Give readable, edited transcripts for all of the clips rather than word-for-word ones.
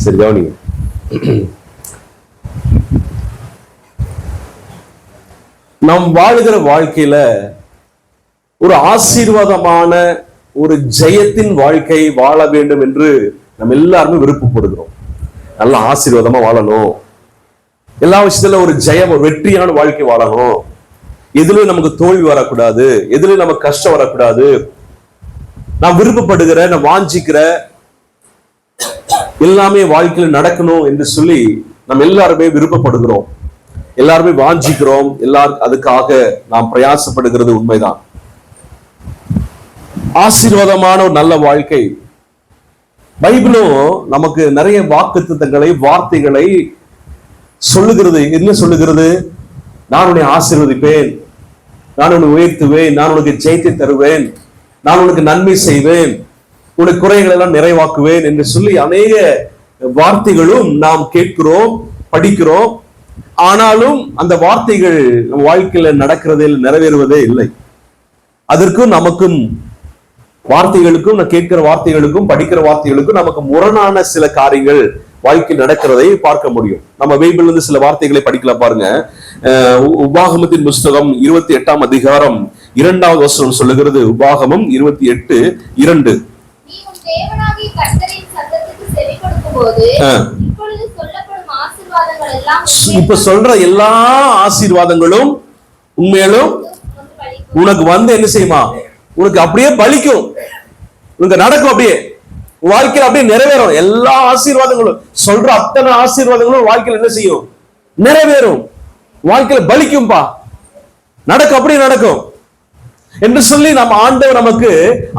சரி, கவனிங்க. நாம் வாழுகிற வாழ்க்கையில ஒரு ஆசீர்வாதமான ஒரு ஜெயத்தின் வாழ்க்கை வாழ வேண்டும் என்று நம்ம எல்லாருமே விருப்பப்படுகிறோம். நல்ல ஆசீர்வாதமா வாழணும், எல்லா விஷயத்துல ஒரு ஜெயம், ஒரு வெற்றியான வாழ்க்கை வாழணும், எதுலயும் நமக்கு தோல்வி வரக்கூடாது, எதுலயும் நமக்கு கஷ்டம் வரக்கூடாது, நான் விருப்பப்படுகிற, நான் வாஞ்சிக்கிற எல்லாமே வாழ்க்கையில நடக்கணும் என்று சொல்லி நம்ம எல்லாருமே விருப்பப்படுகிறோம், எல்லாருமே வாஞ்சிக்கிறோம், எல்லாரும் அதுக்காக நாம் பிரயாசப்படுகிறது உண்மைதான். ஆசீர்வாதமான ஒரு நல்ல வாழ்க்கை, பைபிளும் நமக்கு நிறைய வாக்குத்தத்தங்களை, வார்த்தைகளை சொல்லுகிறது. என்ன சொல்லுகிறது? நான் உன்னை ஆசீர்வதிப்பேன், நான் உன்னை உயர்த்துவேன், நான் உனக்கு ஜெயத்தை தருவேன், நான் உனக்கு நன்மை செய்வேன், உனக்கு குறைகளை எல்லாம் நிறைவாக்குவேன் என்று சொல்லி அநேக வார்த்தைகளும் நாம் கேட்கிறோம், படிக்கிறோம். ஆனாலும் அந்த வார்த்தைகள் நம் வாழ்க்கையில நடக்கிறதில் நிறைவேறுவதே இல்லை. அதற்கும் நமக்கும் வார்த்தைகளுக்கும், கேட்கிற வார்த்தைகளுக்கும் படிக்கிற வார்த்தைகளுக்கும் நமக்கு முரணான சில காரியங்கள் வாழ்க்கை நடக்கிறதை பார்க்க முடியும். நம்ம பைபிள்ல இருந்து சில வார்த்தைகளை படிக்கலாம் பாருங்க. உபாகமத்தின் புஸ்தகம் 28ஆம் அதிகாரம் 2வது வசனம் சொல்லுகிறது. உபாகமம் 28:2. இப்ப சொல்ற எல்லா ஆசீர்வாதங்களும் உண்மையிலும் உனக்கு வந்து என்ன செய்யுமா? உனக்கு அப்படியே பலிக்கும், உனக்கு நடக்கும், அப்படியே வாழ்க்கையில் அப்படியே நிறைவேறும். எல்லா ஆசீர்வாதங்களும், சொல்ற அத்தனை ஆசீர்வாதங்களும் வாழ்க்கையில் என்ன செய்யும்? நிறைவேறும், வாழ்க்கையில பலிக்கும்பா, நடக்கும், அப்படியே நடக்கும் என்று சொல்லி நம்ம ஆண்டவர் நமக்கு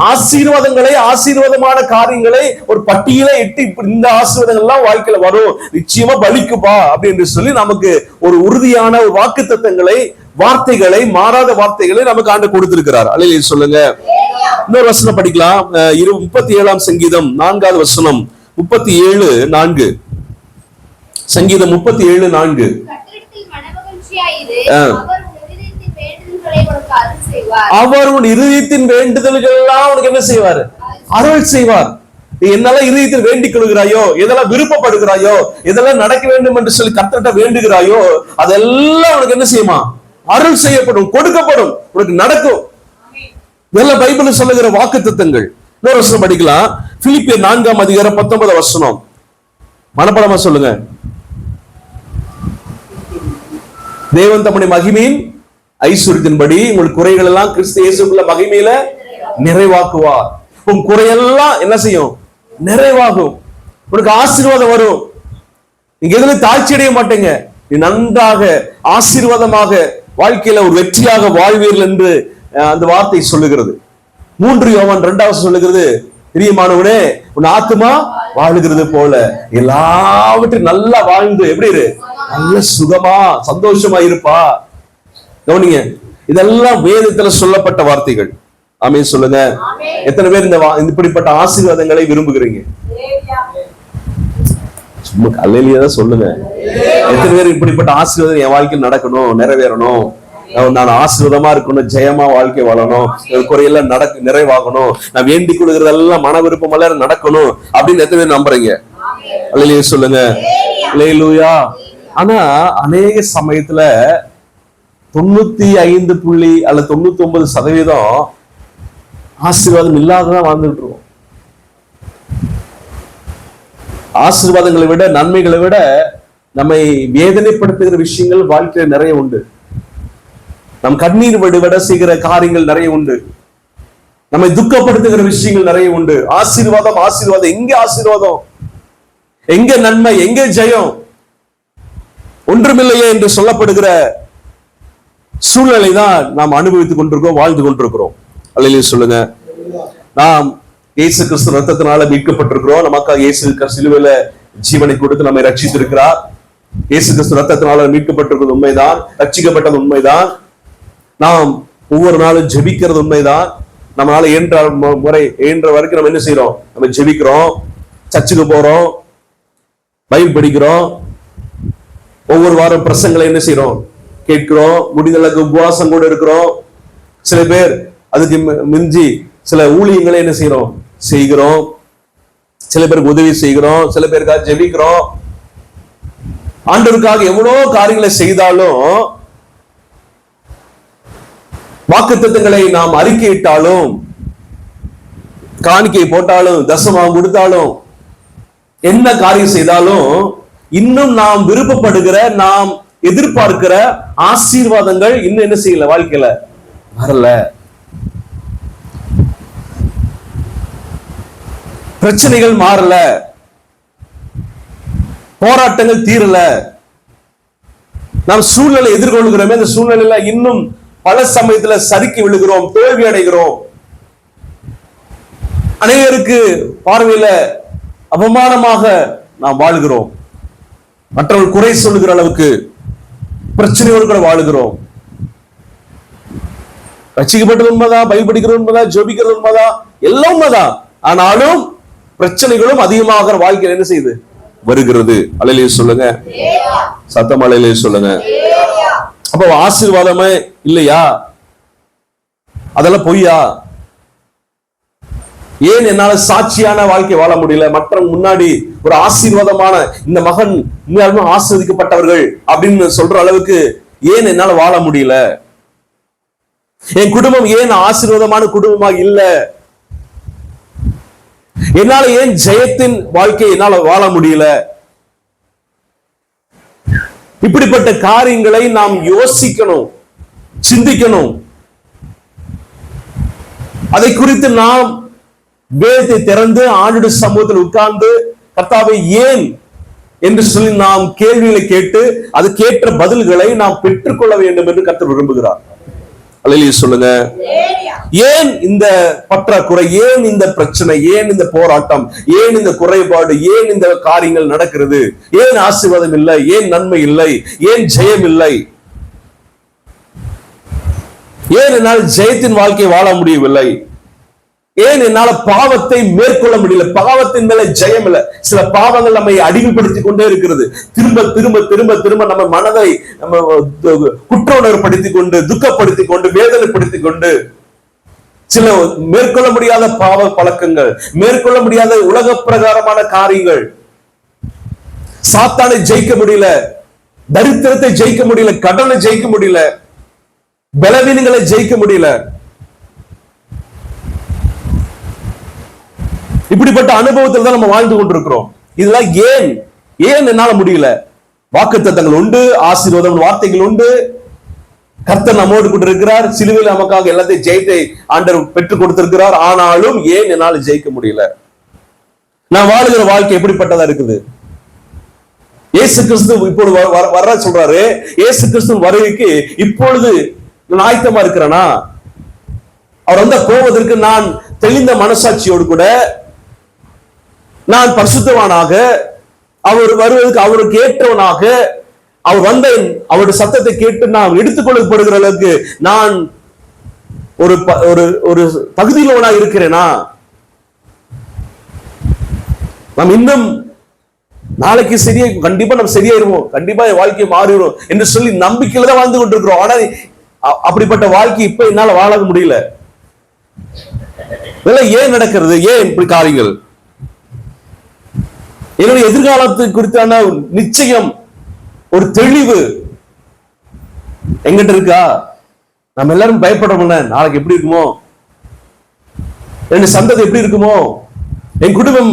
ஆசீர்வாதங்களை, ஆசீர்வாதமான காரியங்களை ஒரு பட்டியலை இட்டு, இந்த ஆசீர்வாதங்கள் எல்லாம் வாழ்க்கையில வரும், நிச்சயமா பலிக்கும்பா அப்படின்னு சொல்லி நமக்கு ஒரு உறுதியான ஒரு வாக்குத்தத்தங்களை, வார்த்தைகளை, மாறாத வார்த்தைகளை நமக்கு ஆண்டு கொடுத்திருக்கிறார். அல்லேலூயா சொல்லுங்க. இன்னொரு வசனம் படிக்கலாம். 37ஆம் சங்கீதம் 4வது வசனம். 37:4. சங்கீதம் 37:4. அவர் உன் இருதயத்தின் வேண்டுதல்கள் எல்லாம் உனக்கு என்ன செய்வார்? அருள் செய்வார். நீ என்னெல்லாம் இருதயத்தில் வேண்டிக் கொள்கிறாயோ, எதெல்லாம் விருப்பப்படுகிறாயோ, எதெல்லாம் நடக்க வேண்டும் என்று சொல்லி கர்த்தர்ட்ட வேண்டுகிறாயோ, அதெல்லாம் உனக்கு என்ன செய்யுமா? அருள் செய்யப்படும், கொடுக்கப்படும், உனக்கு நடக்கும். இதெல்லாம் பைபிள் சொல்லுகிற வாக்குத்தத்தங்கள். இன்னொரு வசனம் படிக்கலாம். பிலிப்பியர் 4ஆம் அதிகாரம் 19 வசனம். மனப்பாடமா சொல்லுங்க. தேவன் தம்முடைய மகிமையின் ஐஸ்வர்யத்தின்படி உங்கள் குறைகள் எல்லாம் கிறிஸ்து இயேசுக்குள்ள மகிமையில நிறைவாக்குவார். உன் குறையெல்லாம் என்ன செய்யும்? நிறைவாகும். உனக்கு ஆசீர்வாதம் வரும். நீங்க எதுல தாழ்ச்சி அடைய மாட்டீங்க. நீ நன்றாக ஆசீர்வாதமாக வாழ்க்கையில ஒரு வெற்றியாக வாழ்வீர்கள் என்று அந்த வார்த்தை சொல்லுகிறது. 3 யோவான் 2வது சொல்லுகிறது, பிரியமானவனே உன் ஆத்துமா வாழுகிறது போல எல்லாவற்றையும் நல்லா வாழ்ந்து எப்படி இரு? நல்ல சுகமா, சந்தோஷமா இருப்பா. கவனிங்க, இதெல்லாம் வேதத்துல சொல்லப்பட்ட வார்த்தைகள். ஆமென் சொல்லுங்க. எத்தனை பேர் இந்த இப்படிப்பட்ட ஆசீர்வாதங்களை விரும்புகிறீங்க? சும்மா அல்லேலூயா தான் சொல்லுங்க. எத்தனை பேர் இப்படிப்பட்ட ஆசீர்வாதம் என் வாழ்க்கையில் நடக்கணும், நிறைவேறணும், நான் ஆசீர்வாதமா இருக்கணும், ஜெயமா வாழ்க்கை வாழணும், குறையெல்லாம் நிறைவாகணும், நான் வேண்டிக் கொள்கிறதெல்லாம் மன விருப்பம் எல்லாம் நடக்கணும் அப்படின்னு எத்தனை பேர் நம்புறீங்க? அல்லேலூயா சொல்லுங்க. அல்லேலூயா. ஆனா அநேக சமயத்துல 95 அல்லது 99% ஆசீர்வாதம் இல்லாததான் வாழ்ந்துட்டு இருக்கோம். ஆசீர்வாதங்களை விட, நன்மைகளை விட நம்மை வேதனைப்படுத்துகிற விஷயங்கள் வாழ்க்கையில நிறைய உண்டு. நம் கண்ணீர் விட செய்கிற காரியங்கள் நிறைய உண்டு. நம்மை துக்கப்படுத்துகிற விஷயங்கள் நிறைய உண்டு. ஆசீர்வாதம், ஆசீர்வாதம், எங்க ஆசீர்வாதம், எங்க நன்மை, எங்க ஜெயம்? ஒன்றுமில்லையே என்று சொல்லப்படுகிற சூழ்நிலை தான் நாம் அனுபவித்துக் கொண்டிருக்கிறோம், வாழ்ந்து கொண்டிருக்கிறோம். அல்லேலூயா சொல்லுங்க. நாம் இயேசு கிறிஸ்து ரத்தத்தினால மீட்கப்பட்டிருக்கிறோம். நமக்காக இயேசு சிலுவையில ஜீவனை கொடுத்து நம்மை ரட்சித்திருக்கிறார். இயேசு கிறிஸ்து ரத்தத்தினால மீட்கப்பட்டிருக்கிறது உண்மைதான், ரட்சிக்கப்பட்டது உண்மைதான். நாம் ஒவ்வொரு நாளும் ஜெபிக்கிறது உண்மைதான். நம்மளால இயன்ற வரைக்கும் நம்ம என்ன செய்யறோம்? நம்ம ஜெபிக்கிறோம், சர்ச்சுக்கு போறோம், பைபிள் படிக்கிறோம், ஒவ்வொரு வாரம் பிரசங்களை என்ன செய்யறோம்? கேட்கிறோம், முடிந்தளவுக்கு உபவாசம் கூட இருக்கிறோம். சில பேர் அதுக்கு மிஞ்சி சில ஊழியங்களை என்ன செய்யறோம்? செய்கிறோம். சில பேருக்கு உதவி செய்கிறோம், சில பேருக்காக ஜெபிக்கிறோம். ஆண்டவருக்காக எவ்வளவு காரியங்களை செய்தாலும், வாக்குத்தத்தங்களை நாம் அறிக்கையிட்டாலும், காணிக்கை போட்டாலும், தசமாம் கொடுத்தாலும், என்ன காரியம் செய்தாலும், இன்னும் நாம் விருப்பப்படுகிற, நாம் எதிர்பார்க்கிற ஆசீர்வாதங்கள் இன்னும் என்ன செய்யல, வாழ்க்கையில வரல. பிரச்சனைகள் மாறல, போராட்டங்கள் தீரல, நாம் சூழ்நிலை எதிர்கொள்கிறோமே, அந்த சூழ்நிலையில இன்னும் பல சமயத்துல சறுக்கி விழுகிறோம், தோல்வி அடைகிறோம். அநேகருக்கு பார்வையில அவமானமாக நாம் வாழ்கிறோம். மற்றவர்கள் குறை சொல்லுகிற அளவுக்கு பிரச்சனையோடு கூட வாழுகிறோம். ரட்சிக்கப்பட்டது உண்மைதான், பைபிள் படிக்கிறது உண்மைதான், ஜெபிக்கிறது உண்மைதான், எல்லாம் உண்மைதான். ஆனாலும் பிரச்சனைகளும் அதிகமாக வாழ்க்கையில் என்ன செய்யுது, வருகிறது. அல்லேலூயா சொல்லுங்க, சத்தம் அல்லேலூயா சொல்லுங்க. அப்ப ஆசீர்வாதமே இல்லையா? அதெல்லாம் பொய்யா? ஏன் என்னால சாட்சியான வாழ்க்கை வாழ முடியல? மற்ற முன்னாடி ஒரு ஆசீர்வாதமான இந்த மகன் உண்மையாலுமே ஆசீர்வதிக்கப்பட்டவர்கள் அப்படின்னு சொல்ற அளவுக்கு ஏன் என்னால வாழ முடியல? என் குடும்பம் ஏன் ஆசீர்வாதமான குடும்பமா இல்ல? என்னால ஏன் ஜெயத்தின் வாழ்க்கை என்னால வாழ முடியல? இப்படிப்பட்ட காரியங்களை நாம் யோசிக்கணும், சிந்திக்கணும். அதை குறித்து நாம் வேதத்தை திறந்து ஆண்டுடைய சமூகத்தில் உட்கார்ந்து கர்த்தாவை ஏன் என்று சொல்லி நாம் கேள்விகளை கேட்டு அதுக்கேற்ற பதில்களை நாம் பெற்றுக்கொள்ள வேண்டும் என்று கர்த்தர் விரும்புகிறார். அல்லேலூயா சொல்லுங்க. ஏன் இந்த பற்றாக்குறை, ஏன் இந்த பிரச்சனை, ஏன் இந்த போராட்டம், ஏன் இந்த குறைபாடு, ஏன் இந்த காரியங்கள் நடக்கிறது? ஏன் ஆசீர்வாதம் இல்லை? ஏன் நன்மை இல்லை? ஏன் ஜெயம் இல்லை? ஏன் என்னால் ஜெயத்தின் வாழ்க்கை வாழ முடியவில்லை? ஏன் என்னால பாவத்தை மேற்கொள்ள முடியல? பாவத்தின் மேல ஜெயம் இல்லை. சில பாவங்கள் நம்மை அடிமைப்படுத்தி கொண்டே இருக்கிறது. திரும்ப திரும்ப திரும்ப திரும்ப நம்ம மனதை நம்ம குற்ற உணர்வுப்படுத்திக் கொண்டு, துக்கப்படுத்திக் கொண்டு, வேதனைப்படுத்திக் கொண்டு, சில மேற்கொள்ள முடியாத பாவ பழக்கங்கள், மேற்கொள்ள முடியாத உலக பிரகாரமான காரியங்கள், சாத்தானை ஜெயிக்க முடியல, தரித்திரத்தை ஜெயிக்க முடியல, கடனை ஜெயிக்க முடியல, பலவீனங்களை ஜெயிக்க முடியல. இப்படிப்பட்ட அனுபவத்தில் தான் நம்ம வாழ்ந்து கொண்டிருக்கிறோம். இதெல்லாம் ஏன் ஏன் என்னால முடியல? வாக்குத்தத்தங்கள் உண்டு, ஆசீர்வாதம் வார்த்தைகள் உண்டு, கர்த்தர் நம்மோடு கூட இருக்கிறார், சிலுவையில் நமக்காக எல்லாத்தையும் ஜெயத்தை ஆண்டவர் பெற்றுக் கொடுத்திருக்கிறார். ஆனாலும் ஏன் என்னால ஜெயிக்க முடியல? நான் வாழுகிற வாழ்க்கை எப்படிப்பட்டதா இருக்குது? இயேசு கிறிஸ்து இப்பொழுது வர சொல்றாரு. இயேசு கிறிஸ்து வருகைக்கு இப்பொழுது நான் ஆயத்தமா இருக்கிறேனா? அவர் வந்த போவதற்கு நான் தெளிந்த மனசாட்சியோடு கூட, நான் பரிசுத்தவானாக, அவர் வருவதற்கு அவருக்கு ஏற்றவனாக, அவர் வந்த அவருடைய சத்தத்தை கேட்டு நான் எடுத்துக்கொள்ளப்படுகிற அளவுக்கு நான் ஒரு ஒரு தகுதியிலவனா இருக்கிறேனா? நாம் இன்னும் நாளைக்கு சரியா, கண்டிப்பா நம்ம சரியாயிருவோம், கண்டிப்பா வாழ்க்கை மாறிடும் என்று சொல்லி நம்பிக்கையில தான் வாழ்ந்து கொண்டிருக்கிறோம். ஆனா அப்படிப்பட்ட வாழ்க்கை இப்ப என்னால வாழ முடியல. இதெல்லாம் ஏன் நடக்கிறது? ஏன் இப்படி காரியங்கள்? என்னுடைய எதிர்காலத்து குறித்தான நிச்சயம், ஒரு தெளிவு எங்கிட்ட இருக்கா? நம்ம எல்லாரும் பயப்படுறோம்ல, நாளைக்கு எப்படி இருக்குமோ, என் சந்ததி எப்படி இருக்குமோ, என் குடும்பம்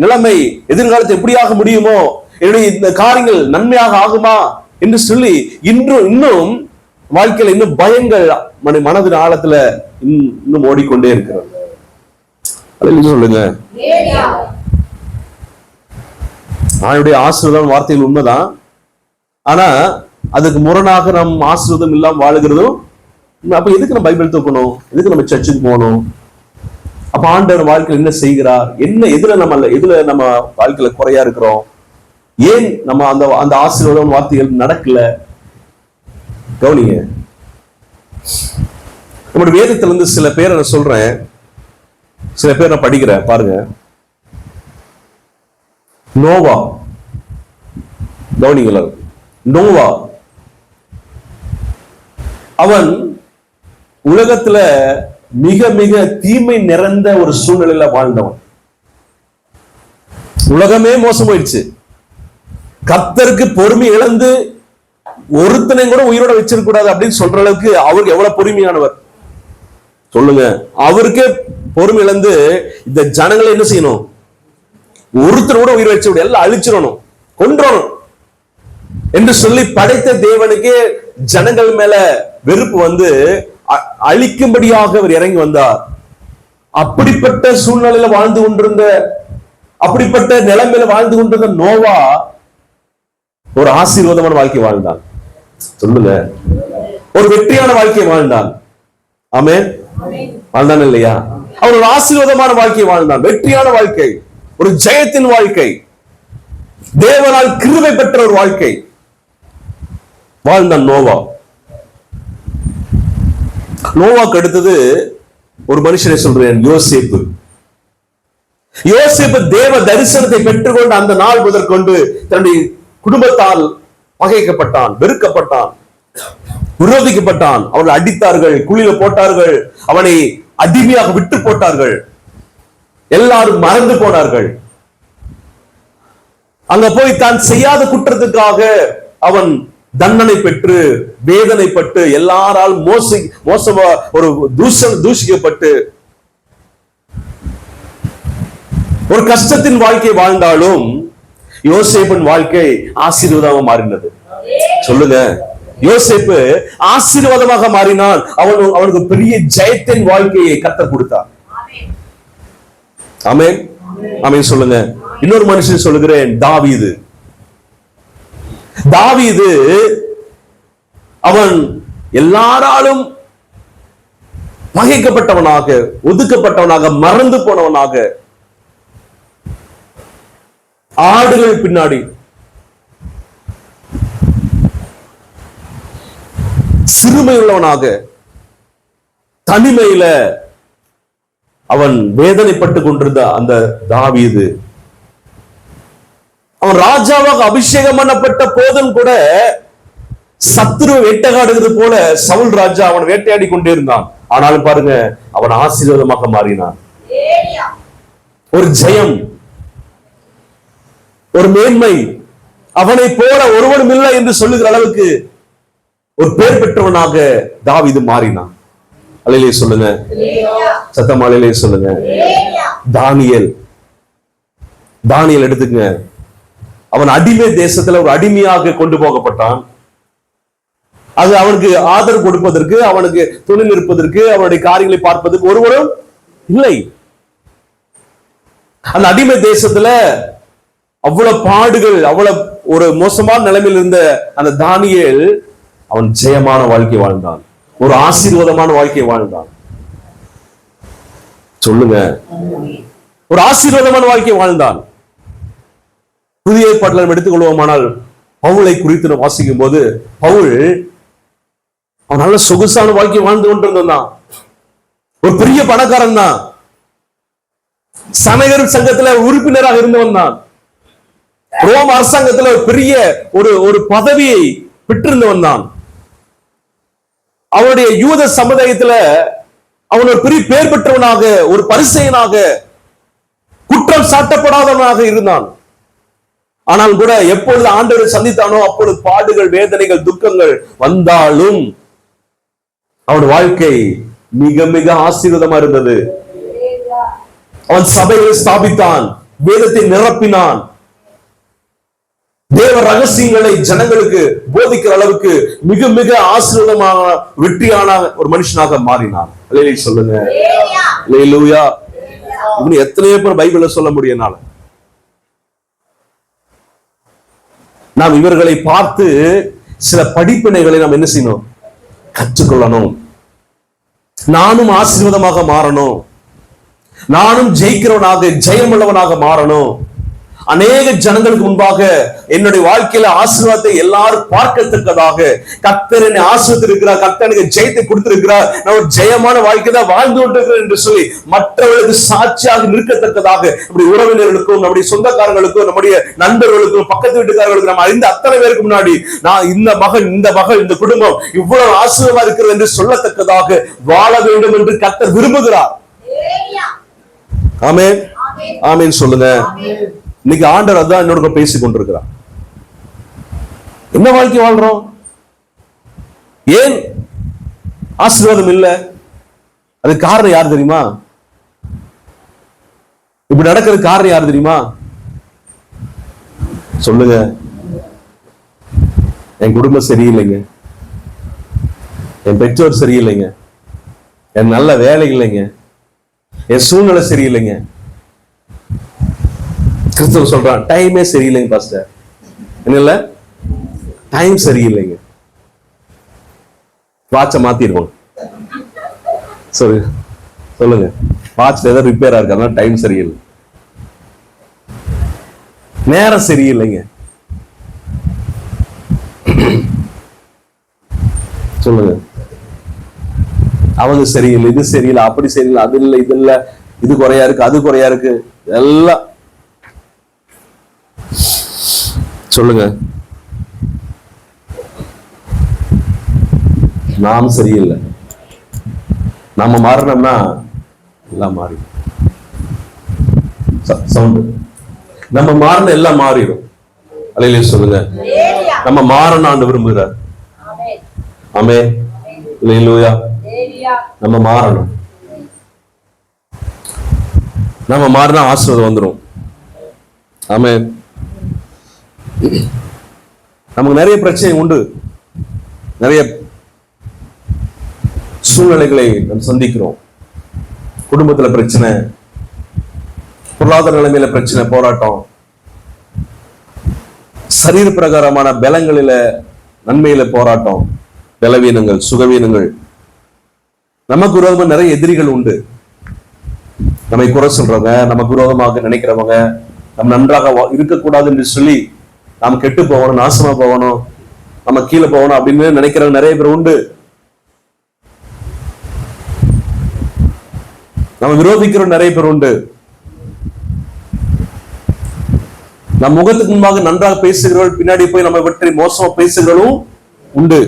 நிலைமை எதிர்காலத்தை எப்படியாக முடியுமோ, என்னுடைய இந்த காரியங்கள் நன்மையாக ஆகுமா என்று சொல்லி இன்னும் வாழ்க்கையில இன்னும் பயங்கள் மனதின் ஆழத்துல இன்னும் ஓடிக்கொண்டே இருக்கிறது. சொல்லுங்க. அவனுடைய ஆசீர்வாதம் வார்த்தைகள் உண்மைதான். ஆனா அதுக்கு முரணாக நம் ஆசீர்வாதம் இல்லாம வாழுகிறதும். அப்ப எதுக்கு நம்ம பைபிள் தூக்கணும்? எதுக்கு நம்ம சர்ச்சுக்கு போகணும்? அப்ப ஆண்டவர் வாழ்க்கையில் என்ன செய்கிறார்? என்ன எதுல நம்ம வாழ்க்கையில குறையா இருக்கிறோம்? ஏன் நம்ம அந்த ஆசீர்வாதம் வார்த்தைகள் நடக்கல? கவனிங்க. நம்முடைய வேதத்துல இருந்து சில பேரை நான் சொல்றேன், சில பேர் நான் படிக்கிறேன் பாருங்க. நோவா, கவனிங்களா, நோவா அவன் உலகத்துல மிக மிக தீமை நிறைந்த ஒரு சூழ்நிலையில வாழ்ந்தவன். உலகமே மோசம் போயிடுச்சு. கர்த்தருக்கு பொறுமை இழந்து ஒருத்தனை கூட உயிரோட வச்சிருக்க கூடாது அப்படின்னு சொல்ற அளவுக்கு அவருக்கு எவ்வளவு பொறுமையானவர் சொல்லுங்க. அவருக்கே பொறுமை இழந்து இந்த ஜனங்களை என்ன செய்யணும்? ஒருத்தர் கூட உயிர் வச்சு விட, எல்லாம் அழிச்சிடணும், கொன்றணும் என்று சொல்லி படைத்த தேவனுக்கே ஜனங்கள் மேல வெறுப்பு வந்து அழிக்கும்படியாக அவர் இறங்கி வந்தார். அப்படிப்பட்ட சூழ்நிலையில வாழ்ந்து கொண்டிருந்த, அப்படிப்பட்ட நிலைமையில வாழ்ந்து கொண்டிருந்த நோவா ஒரு ஆசீர்வாதமான வாழ்க்கை வாழ்ந்தான். சொல்லுங்க, ஒரு வெற்றியான வாழ்க்கையை வாழ்ந்தான். ஆமென். வாழ்ந்தான் இல்லையா? அவர் ஒரு ஆசீர்வாதமான வாழ்க்கையை வாழ்ந்தான், வெற்றியான வாழ்க்கை, ஒரு ஜெயத்தின் வாழ்க்கை, தேவனால் கிருபை பெற்ற ஒரு வாழ்க்கை வாழ்ந்தான் நோவா. நோவாக்கு அடுத்தது ஒரு மனுஷனை சொல்றேன், யோசேப்பு. யோசேப்பு தேவ தரிசனத்தை பெற்றுக்கொண்டு அந்த நாள் முதற்கொண்டு தன்னுடைய குடும்பத்தால் பகைக்கப்பட்டான், வெறுக்கப்பட்டான், விரோதிக்கப்பட்டான். அவர்கள் அடித்தார்கள், குழியில போட்டார்கள், அவனை அடிமையாக விட்டு போட்டார்கள், எல்லாரும் மறந்து போனார்கள். அங்க போய் தான் செய்யாத குற்றத்துக்காக அவன் தண்டனை பெற்று வேதனைப்பட்டு எல்லாரால் மோசமா ஒரு தூஷிக்கப்பட்டு ஒரு கஷ்டத்தின் வாழ்க்கை வாழ்ந்தாலும் யோசேப்பின் வாழ்க்கை ஆசீர்வாதமாக மாறினது. சொல்லுங்க, யோசேப்பு ஆசீர்வாதமாக மாறினான். அவனுக்கு பெரிய ஜெயத்தின் வாழ்க்கையை கர்த்தர் கொடுத்தார். ஆமென், ஆமென் சொல்லுங்க. இன்னொரு மனுஷன் சொல்லுகிறேன், தாவீது. தாவீது அவன் எல்லாராலும் பகைக்கப்பட்டவனாக, ஒதுக்கப்பட்டவனாக, மறந்து போனவனாக, ஆடுகள் பின்னாடி சிறுமை உள்ளவனாக தனிமையில அவன் வேதனைப்பட்டு கொண்டிருந்த அந்த தாவீது, அவன் ராஜாவாக அபிஷேகம் பண்ணப்பட்ட போதும் கூட சத்துரு வேட்டையாடுகிறது போல சவுல் ராஜா அவன் வேட்டையாடி கொண்டே இருந்தான். ஆனாலும் பாருங்க, அவன் ஆசீர்வாதமாக மாறினான். ஒரு ஜெயம், ஒரு மேன்மை, அவனை போல ஒருவனும் இல்லை என்று சொல்லுகிற அளவுக்கு ஒரு பேர் பெற்றவனாக தாவீது மாறினான். அல்லேலூயா சொல்லுங்க, சத்தமா அல்லேலூயா சொல்லுங்க. தானியேல் எடுத்துங்க, அவன் அடிமை தேசத்துல ஒரு அடிமையாக கொண்டு போகப்பட்டான். அது அவனுக்கு ஆதரவு கொடுப்பதற்கு, அவனுக்கு துணை நிற்பதற்கு, அவனுடைய காரியங்களை பார்ப்பதற்கு ஒருவரும் இல்லை. அந்த அடிமை தேசத்துல அவ்வளவு பாடுகள், அவ்வளவு ஒரு மோசமான நிலைமையில் இருந்த அந்த தானியேல் அவன் ஜெயமான வாழ்க்கை வாழ்ந்தான், ஒரு ஆசீர்வாதமான வாழ்க்கை வாழ்ந்தான். சொல்லுங்க, ஒரு ஆசீர்வாதமான வாழ்க்கை வாழ்ந்தான். புதிய ஏற்பாட்டில் எடுத்துக் கொள்வோமானால் பவுலை குறித்து வாசிக்கும் போது, பவுல் அவன் நல்ல சொகுசான வாழ்க்கை வாழ்ந்து கொண்டிருந்தான். ஒரு பெரிய பணக்காரன் தான், சமயர் சங்கத்துல உறுப்பினராக இருந்தவன் தான், ரோம அரசாங்கத்துல ஒரு பெரிய ஒரு பதவியை பெற்றிருந்தவன் தான். அவனுடைய யூத சமுதாயத்துல அவன் ஒரு பெரிய பேர் பெற்றவனாக, ஒரு பரிசேயனாக, குற்றம் சாட்டப்படாதவனாக இருந்தான். ஆனால் கூட எப்பொழுது ஆண்டவரை சந்தித்தானோ அப்பொழுது பாடுகள், வேதனைகள், துக்கங்கள் வந்தாலும் அவன் வாழ்க்கை மிக மிக ஆசீர்வாதமா இருந்தது. அவன் சபையை ஸ்தாபித்தான், வேதத்தை நிரப்பினான், தேவ ரகசியங்களை ஜனங்களுக்கு போதிக்கிற அளவுக்கு மிக மிக ஆசீர்வாதமான வெற்றியான ஒரு மனுஷனாக மாறினான். அல்லேலூயா சொல்லுங்க, அல்லேலூயா. இன்னும் எத்தனையோ பேர் பைபிள்ல சொல்ல முடியும்னால நாம் இவர்களை பார்த்து சில படிப்பினைகளை நாம் என்ன செய்யணும்? கற்றுக்கொள்ளணும். நானும் ஆசீர்வாதமாக மாறணும், நானும் ஜெயிக்கிறவனாக, ஜெயமுள்ளவனாக மாறணும். அநேக ஜனங்களுக்கு முன்பாக என்னுடைய வாழ்க்கையில ஆசீர்வாதத்தை எல்லாரும் பார்க்கத்தக்கதாக கர்த்தர் என்னை ஆசீர்வதித்திருக்கிறார், கர்த்தர் எனக்கு ஜெயத்தை கொடுத்திருக்கிறார், நான் ஒரு ஜெயமான வாழ்க்கை தான் வாழ்ந்து கொண்டிருக்கிறேன் என்று சொல்லி மற்றவர்களுக்கு சாட்சியாக நிற்கத்தக்கதாக நம்முடைய உறவினர்களுக்கும், நம்முடைய சொந்தக்காரங்களுக்கும், நம்முடைய நண்பர்களுக்கும், பக்கத்து வீட்டுக்காரர்களுக்கும், நம்ம அறிந்த அத்தனை பேருக்கு முன்னாடி நான் இந்த மகள் இந்த குடும்பம் இவ்வளவு ஆசீர்வாதமா இருக்கிறது என்று சொல்லத்தக்கதாக வாழ வேண்டும் என்று கர்த்தர் விரும்புகிறார். ஆமென், ஆமென் சொல்லுங்க. இன்னைக்கு ஆண்டவர் அதான் என்னோட பேசிக் கொண்டிருக்கிறார். என்ன வாழ்க்கை வாழ்றோம்? ஏன் ஆசீர்வாதம் இல்லை? அதுக்கு காரணம் யார் தெரியுமா? இப்படி நடக்கிறது காரணம் யார் தெரியுமா? சொல்லுங்க. என் குடும்பம் சரியில்லைங்க, என் பெற்றோர் சரியில்லைங்க, என் நல்ல வேலை இல்லைங்க, என் சூழ்நிலை சரியில்லைங்க. கிறிஸ்தவ சொல்றான் டைமே சரியில்லைங்க பாஸ்டர். என்ன இல்ல, டைம் சரியில்லைங்க. வாட்ச மாத்திருவோம். சொல்லுங்க, வாட்ச் ஏதோ ரிப்பேரா இருக்கு, டைம் சரியில்லை. நேரம் சரியில்லைங்க. சொல்லுங்க. அவங்க சரியில்லை, இது சரியில்லை, அப்படி சரியில்லை, அது இல்லை, இது இல்லை, இது குறையா இருக்கு, அது குறையா இருக்கு, எல்லாம் சொல்லுங்க. நாம் சரியில்லை. நம்ம மாறினோம்னா எல்லாம் மாறி சவுண்டு நம்ம மாறின எல்லாம் மாறிடும். அல்லேலூயா சொல்லுங்க. நம்ம மாறணும் ஆண்டு விரும்புகிறார். ஆமே. அல்லேலூயா. நம்ம மாறணும். நம்ம மாறினா ஆசீர்வாதம் வந்துடும். ஆமே. நமக்கு நிறைய பிரச்சனை உண்டு, நிறைய சூழ்நிலைகளை நாம் சந்திக்கிறோம். குடும்பத்துல பிரச்சனை, பொருளாதார நிலைமையில பிரச்சனை, போராட்டம், சரீர பிரகாரமான பலங்களில நன்மையில போராட்டம், பலவீனங்கள், சுகவீனங்கள். நமக்கு விரோதமா நிறைய எதிரிகள் உண்டு. நம்மை குறை சொல்றவங்க, நமக்கு விரோதமாக நினைக்கிறவங்க, நம்ம நன்றாக இருக்கக்கூடாது என்று சொல்லி நாம் கெட்டு போகணும், நாசமா போகணும், நம்ம கீழே போகணும் அப்படின்னு நினைக்கிறவங்க நிறைய பேர் உண்டு. நம்ம விரோதிக்கிற நிறைய பேர் உண்டு. நம் முகத்துக்கு முன்பாக நன்றாக பேசுகிறவர்கள் பின்னாடி போய் நம்ம பற்றி மோசமா பேசுகிறவர்களும் உண்டு.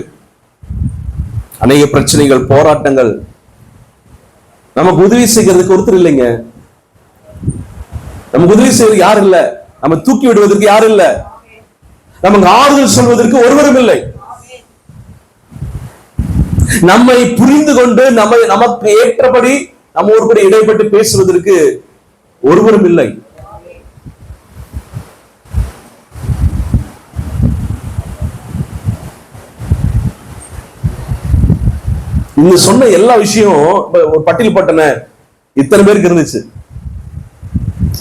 அநேக பிரச்சனைகள், போராட்டங்கள். நமக்கு உதவி செய்கிறதுக்கு ஒருத்தர் இல்லைங்க. நமக்கு உதவி செய்வது யாரும் இல்ல, நம்ம தூக்கி விடுவதற்கு யாரும் இல்ல, நமக்கு ஆறுதல் சொல்வதற்கு ஒருவரும் இல்லை. நம்மை புரிந்து கொண்டு நமக்கு ஏற்றபடி நம்ம ஒருபடி இடைப்பட்டு பேசுவதற்கு ஒருவரும் இல்லை. இந்த சொன்ன எல்லா விஷயம் ஒரு பட்டியல் பட்டன இத்தனை பேருக்கு இருந்துச்சு.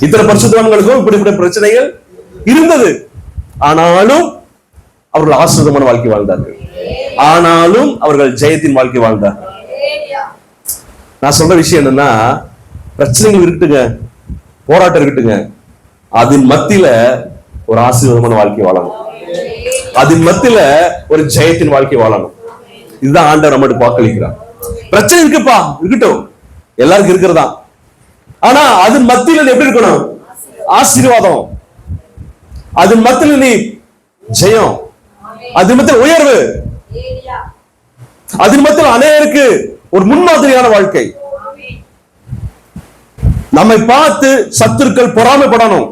இத்தனை பரிசுத்தவான்களுக்கும் இப்படிப்பட்ட பிரச்சனைகள் இருந்தது. ஆனாலும் அவர்கள் ஆசீர்வாதமான வாழ்க்கை வாழ்ந்தார்கள். ஆனாலும் அவர்கள் ஜெயத்தின் வாழ்க்கை வாழ்ந்தார்கள். நான் சொல்ற விஷயம் என்னன்னா, பிரச்சனைகள் இருக்கட்டுங்க, போராட்டம் இருக்கட்டுங்க, அதன் மத்தியில ஒரு ஆசீர்வாதமான வாழ்க்கை வாழணும். அதன் மத்தியில ஒரு ஜெயத்தின் வாழ்க்கை வாழணும். இதுதான் ஆண்டவர் நம்மகிட்ட வாக்களிக்கிறார். பிரச்சனை இருக்குப்பா, இருக்கட்டும், எல்லாருக்கும் இருக்கிறதா. ஆனா அதன் மத்தியில எப்படி இருக்கணும்? ஆசீர்வாதம். அதன் மத்தியில நீ ஜெயம், அதன் மத்தியில் உயர்வு, அதன் மத்தியில் அநேகருக்கு ஒரு முன்மாதிரியான வாழ்க்கை. நம்மை பார்த்து சத்துருக்கள் பொறாமைப்படணும்,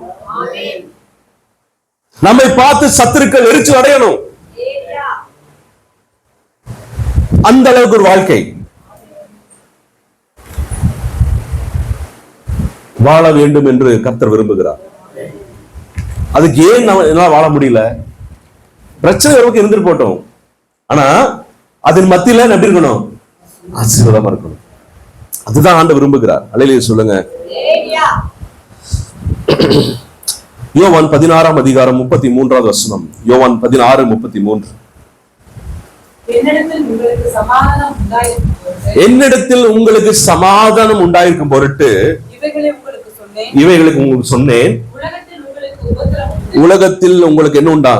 நம்மை பார்த்து சத்துருக்கள் எரிச்சல் அடையணும். அந்த அளவுக்கு ஒரு வாழ்க்கை வாழ வேண்டும் என்று கர்த்தர் விரும்புகிறார். அதுக்கு ஏன் என்னால வாழ முடியல? பிரச்சனை அளவுக்கு இருந்துட்டு போட்டோம். ஆனா அதன் மத்தியில எப்படி இருக்கணும்? ஆசீர்வாதமா இருக்கணும். அதுதான் ஆண்டவர் விரும்புகிறார். அல்லேலூயா சொல்லுங்க. யோவான் 16 அதிகாரம் 33 வசனம். யோவான் 16:33. என்னிடத்தில் உங்களுக்கு சமாதானம் உண்டாயிருக்கும் பொருட்டு இவைகளுக்கு உங்களுக்கு சொன்னேன். உலகத்தில் உங்களுக்கு என்ன உண்டா?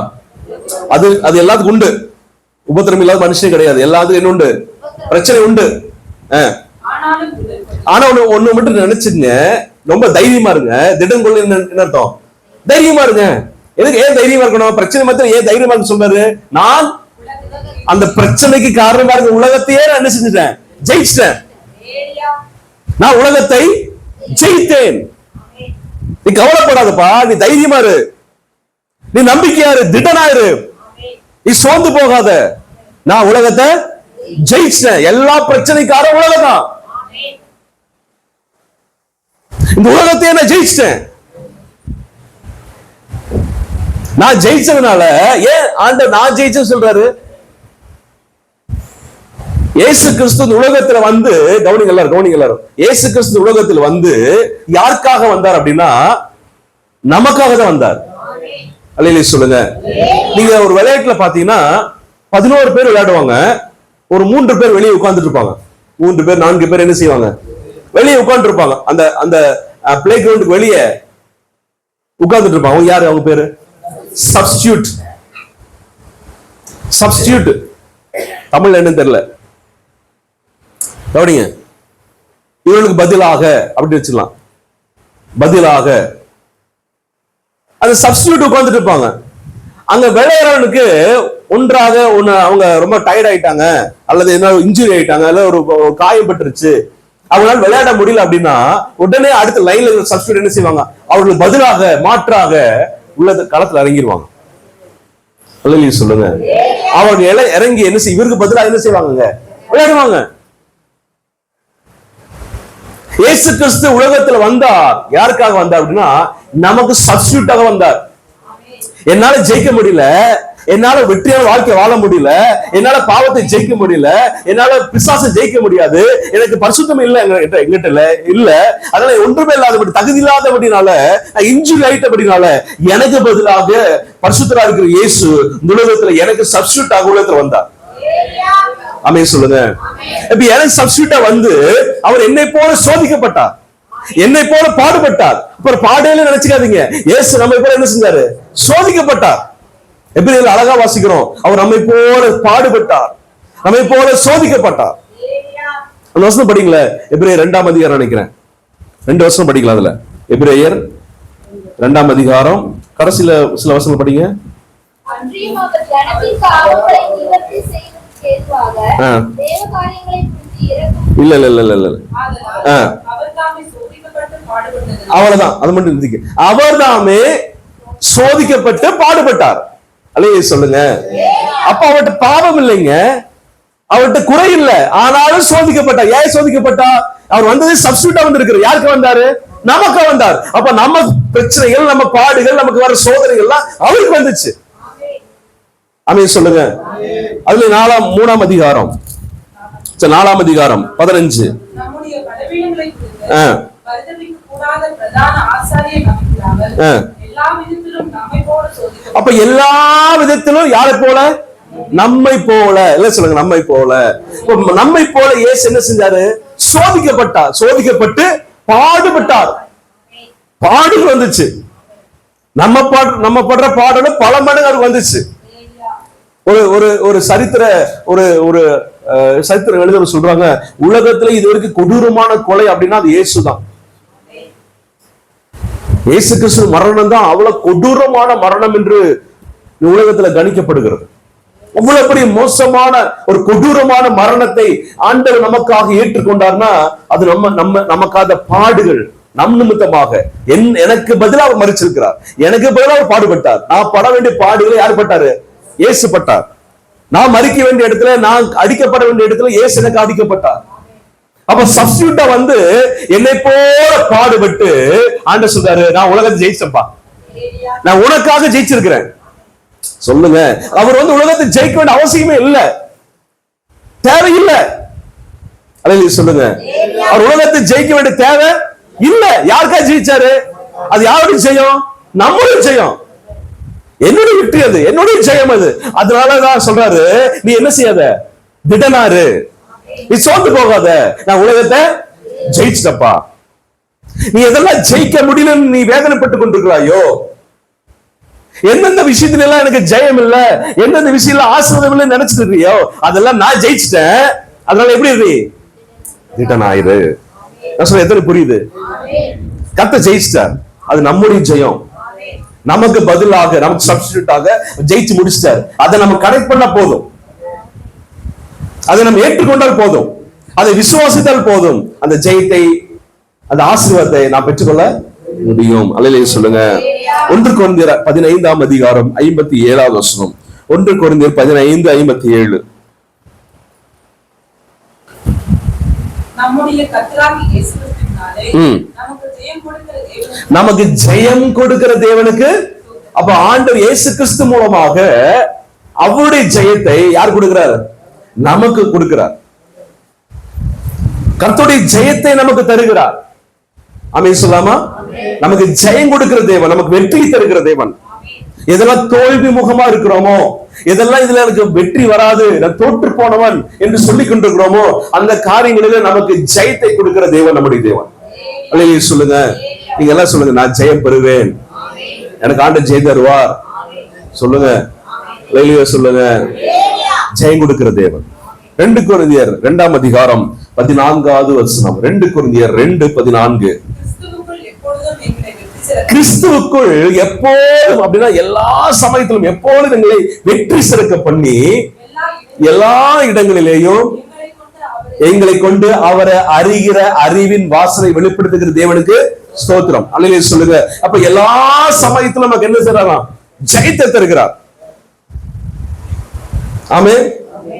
அது எல்லாத்துக்கும் உண்டு. உபத்திரம் இல்லாத மனுஷன் கிடையாது. எல்லாத்துக்கும் என்ன உண்டு? பிரச்சனை உண்டு. ஆனா ஒண்ணு மட்டும் நினைச்சுங்க, ரொம்ப தைரியமா இருங்க. திடம் கொள்ள என்ன அர்த்தம்? தைரியமா இருங்க. எதுக்கு? ஏன் தைரியமா இருக்கணும்? பிரச்சனை மாத்திரம் ஏன் தைரியமா இருக்கு சொல்றாரு? நான் அந்த பிரச்சனைக்கு காரணமா இருக்க உலகத்தையே நான் என்ன செஞ்சுட்டேன்? ஜெயிச்சிட்டேன். நான் உலகத்தை ஜெயித்தேன். நீ கவலைப்படாதப்பா, நீ தைரியமா இரு, நீ நம்பிக்கையாரு, திடனாயிரு, நீ சோர்ந்து போகாத. நான் உலகத்தை ஜெயிச்சேன். எல்லா பிரச்சனைக்கார உலகம் தான். இந்த உலகத்தையே நான் ஜெயிச்சிட்டேன். நான் ஜெயிச்சதுனால ஏன் ஆண்டவர் நான் ஜெயிச்சேன்னு சொல்றாரு? இயேசு கிறிஸ்து உலகத்துல வந்து, கவனிங்க எல்லாரும், இயேசு கிறிஸ்து உலகத்தில் வந்து யாருக்காக வந்தார் அப்படின்னா நமக்காக தான் வந்தார். அல்லேலூயா சொல்லுங்க. நீங்க ஒரு விளையாட்டுல பாத்தீங்கன்னா 11 பேர் விளையாடுவாங்க, ஒரு 3 பேர் வெளியே உட்கார்ந்துட்டு இருப்பாங்க. 3 பேர் 4 பேர் என்ன செய்வாங்க? வெளியே உட்கார்ந்து இருப்பாங்க. அந்த அந்த பிளே கிரவுண்டுக்கு வெளியே உட்கார்ந்துட்டு இருப்பாங்க. அவங்க யாரு? அவங்க பேரு சப்ஸ்டிடியூட். சப்ஸ்டிடியூட் தமிழ்ல என்னன்னு தெரியல, கவனிங்க. இவர்களுக்கு பதிலாக அப்படி வச்சுக்கலாம், பதிலாக அந்த சப்ஸ்டிடியூட் உட்கார்ந்துட்டு இருப்பாங்க. அங்க விளையாடுறவனுக்கு ஒன்றாக அவங்க ரொம்ப டயர்ட் ஆயிட்டாங்க, அல்லது என்ன இன்ஜுரி ஆயிட்டாங்க, அல்ல ஒரு காயப்பட்டுருச்சு, அவங்களால விளையாட முடியல அப்படின்னா உடனே அடுத்த லைன்ல சப்ஸ்டிடியூட் என்ன செய்வாங்க? அவர்களுக்கு பதிலாக மாற்றாக உள்ள களத்துல இறங்கிடுவாங்க. அல்லேலூயா சொல்லுங்க. அவங்க இறங்கி என்ன செய்ய, இவருக்கு பதிலாக என்ன செய்வாங்க? விளையாடுவாங்க. இயேசு கிறிஸ்து உலகத்துல வந்தார். யாருக்காக வந்தார் அப்படின்னா நமக்கு சப்ஸ்டிடியூட்டாக வந்தார். என்னால ஜெயிக்க முடியல, என்னால வெற்றியான வாழ்க்கை வாழ முடியல, என்னால பாவத்தை ஜெயிக்க முடியல, என்னால பிசாசை ஜெயிக்க முடியாது, எனக்கு பரிசுத்தம் இல்ல எங்கிட்ட இல்ல, அதனால ஒன்றுமே இல்லாதபடி, தகுதி இல்லாதபடினால, இன்ஜுரி ஆயிட்டபடினால எனக்கு பதிலாக பரிசுத்தரா இருக்கிற இயேசு உலகத்துல எனக்கு சப்ஸ்டிடியூட்டாக உலகத்துல வந்தார். ஆமென் சொல்லுங்க. இப்ப எனக்கு சப்ஸ்டிடியூட்டா வந்து அவர் என்னை போல சோதிக்கப்பட்டார், என்னை போல பாடுபட்டார். அப்புறம் பாடையில நினைச்சுக்காதீங்க, இயேசு நம்மை போல என்ன செஞ்சாரு? சோதிக்கப்பட்டார். எபிரேயர்ல அழகா வாசிக்கிறோம், அவர் நம்மை போல பாடுபட்டார், நம்மை போல சோதிக்கப்பட்டார். அந்த வசனம் படிக்கல, எபிரேயர் 2ஆம் அதிகாரம் நினைக்கிறேன், 2 வசனம் படிக்கலாம் அதுல. எபிரேயர் 2ஆம் அதிகாரம் கடைசியில சில வசனம் படிங்க. இல்ல இல்ல இல்ல இல்ல இல்ல, அவ்வளவுதான், அது மட்டும் இருக்கு. அவர் தாமே சோதிக்கப்பட்டு பாடுபட்டார். அல்லேலூயா சொல்லுங்க. அப்ப அவர்கிட்ட பாவம் இல்லைங்க, அவர்கிட்ட குறை இல்ல, ஆனாலும் சோதிக்கப்பட்டார். ஏன் சோதிக்கப்பட்டா? அவர் வந்தது சப்ஸ்டிடியூட்டா வந்திருக்கிறார். யாருக்கு வந்தாரு? நமக்கு வந்தார். அப்ப நம்ம பிரச்சனைகள், நம்ம பாடுகள், நமக்கு வர சோதனைகள்லாம் அவருக்கு வந்துச்சு. ஆமென் சொல்லுங்க. அதுல 3ஆம் அதிகாரம் 4ஆம் அதிகாரம் 15. நம்முடைய பலவீனங்களை குறித்து பரிதபிக்க கூடாத பிரதான ஆசாரியர் நமக்கு எல்லா விதத்திலும் நம்மை போல சோதிக்கப்பட்டார். அப்ப எல்லா விதத்திலும் யாரை போல? நம்மை போல. இல்ல சொல்லுங்க, நம்மை போல. நம்மை போல இயேசு என்ன செஞ்சாரு? சோதிக்கப்பட்டார். சோதிக்கப்பட்டு பாடுபட்டார். பாடுகள் வந்துச்சு. நம்ம படுற பாடலும் பல மடங்கு அவருக்கு வந்துச்சு. ஒரு சரித்திர ஒரு சரித்திர எழுதவர் சொல்றாங்க, உலகத்துல இது வரைக்கும் கொடூரமான கொலை அப்படின்னா அது இயேசுதான். இயேசு கிறிஸ்து மரணம் தான் அவ்வளவு கொடூரமான மரணம் என்று உலகத்துல கணிக்கப்படுகிறது. அவ்வளவு பெரிய மோசமான ஒரு கொடூரமான மரணத்தை ஆண்டவர் நமக்காக ஏற்றுக்கொண்டார்னா அது நமக்காக பாடுகள் நம் நிமித்தமாக எனக்கு பதிலாக அவர் மரிச்சிருக்கிறார், எனக்கு பதிலாக பாடுபட்டார். நான் பட வேண்டிய பாடுகளை யார் பட்டாரு? இயேசு பட்டார். நான் மறிக்க வேண்டிய இடத்துல, நான் அடிக்கப்பட வேண்டிய இடத்துல இயேசு எனக்கு அடிக்கப்பட்டார். அப்ப சப்ஸ்டிடியூட்டா வந்து என்னை போல பாடுபட்டு ஆண்டவர் சொல்றாரு, நான் உலகத்தை ஜெயிச்சப்பா, நான் உனக்காக ஜெயிச்சிருக்கிறேன். சொல்லுங்க. அவர் வந்து உலகத்தை ஜெயிக்க வேண்டிய அவசியமே இல்ல, தேவையில்லை. அல்லேலூயா சொல்லுங்க. அவர் உலகத்தை ஜெயிக்க வேண்டிய தேவை இல்ல. யாருக்கா ஜெயிச்சாரு? அது யாருடைய ஜெயம்? நம்மளுடைய ஜெயம், என்னுடைய வெற்றி, அது என்னுடைய ஜெயம். அது அதனாலதான் சொல்றாரு, நீ என்ன செய்யாத, திடனாரு, நீ சோர்ந்து போகாத, நான் உலகத்தை ஜெயிச்சிட்டப்பா. நீ எதெல்லாம் ஜெயிக்க முடியலன்னு நீ வேதனைப்பட்டு கொண்டிருக்கிறாயோ, எந்தெந்த விஷயத்துல எல்லாம் எனக்கு ஜெயம் இல்ல, எந்தெந்த விஷயத்துல ஆசீர்வாதம் இல்ல நினைச்சிட்டு இருக்கியோ, அதெல்லாம் நான் ஜெயிச்சிட்டேன். அதனால எப்படி இருக்கு? திடனாயிரு. நான் சொல்ல எத்தனை புரியுது? கர்த்தர் ஜெயிச்சிட்டார். அது நம்முடைய ஜெயம். நமக்கு பதிலாக, நமக்கு சப்ஸ்டிடியூட்டாக ஜெயிச்சு முடிச்சிட்டார். அதை நம்ம கனெக்ட் பண்ண போதும், அதை நம்ம ஏற்றுக்கொண்டால் போதும், அதை விசுவாசித்தால் போதும், அந்த ஜெயத்தை, அந்த ஆசீர்வாதத்தை நாம் பெற்றுக்கொள்ள முடியும். அல்லேலூயா சொல்லுங்க. 1 கொரிந்தியர் 15ஆம் அதிகாரம் 57வது வசனம். 1 கொரிந்தியர் 15:57. நம்முடைய கர்த்தராகிய இயேசு கிறிஸ்துவினாலே நமக்கு ஜெயம் கொடுக்கிற தேவனுக்கு, அப்ப ஆண்டவர் இயேசு கிறிஸ்து மூலமாக அவருடைய ஜெயத்தை யார் கொடுக்கிறார்? நமக்கு கொடுக்கிறார். கர்த்தருடைய ஜெயத்தை நமக்கு தருகிறார். ஆமென் சொல்லாமா? நமக்கு ஜெயம் கொடுக்கிற தேவன், நமக்கு வெற்றி தருகிற தேவன். எதெல்லாம் தோல்வி முகமா இருக்கிறோமோ, எதெல்லாம் இதுல எனக்கு வெற்றி வராது, நான் தோற்று போனவன் என்று சொல்லிக் கொண்டிருக்கிறோமோ, அந்த காரியங்களில நமக்கு ஜெயத்தை கொடுக்கிற தேவன் நம்முடைய தேவன். அல்லேலூயா சொல்லுங்க. நீங்க எல்லாம் சொல்லுங்க, நான் ஜெயம் பெறுவேன், எனக்கு ஆண்டவர் ஜெயம் தருவார். சொல்லுங்க, அல்லேலூயா சொல்லுங்க. ஜெயம் கொடுக்கிற தேவன். 2 கொரிந்தியர் 2ஆம் அதிகாரம் 14வது வசனம். 2 கொரிந்தியர் 2:14. கிறிஸ்துவுக்குள் எப்போதும், அப்படின்னா எல்லா சமயத்திலும் எப்போதும் எங்களை வெற்றி சிறக்க பண்ணி எல்லா இடங்களிலேயும் எங்களை கொண்டு அவரை அறிகிற அறிவின் வாசனை வெளிப்படுத்துகிற தேவனுக்கு ஸ்தோத்திரம். அல்லேலூயா சொல்லுங்க. அப்ப எல்லா சமயத்திலும் நமக்கு என்ன செய்யறாராம்? ஜெயத்தை தருகிறார். ஆமென்,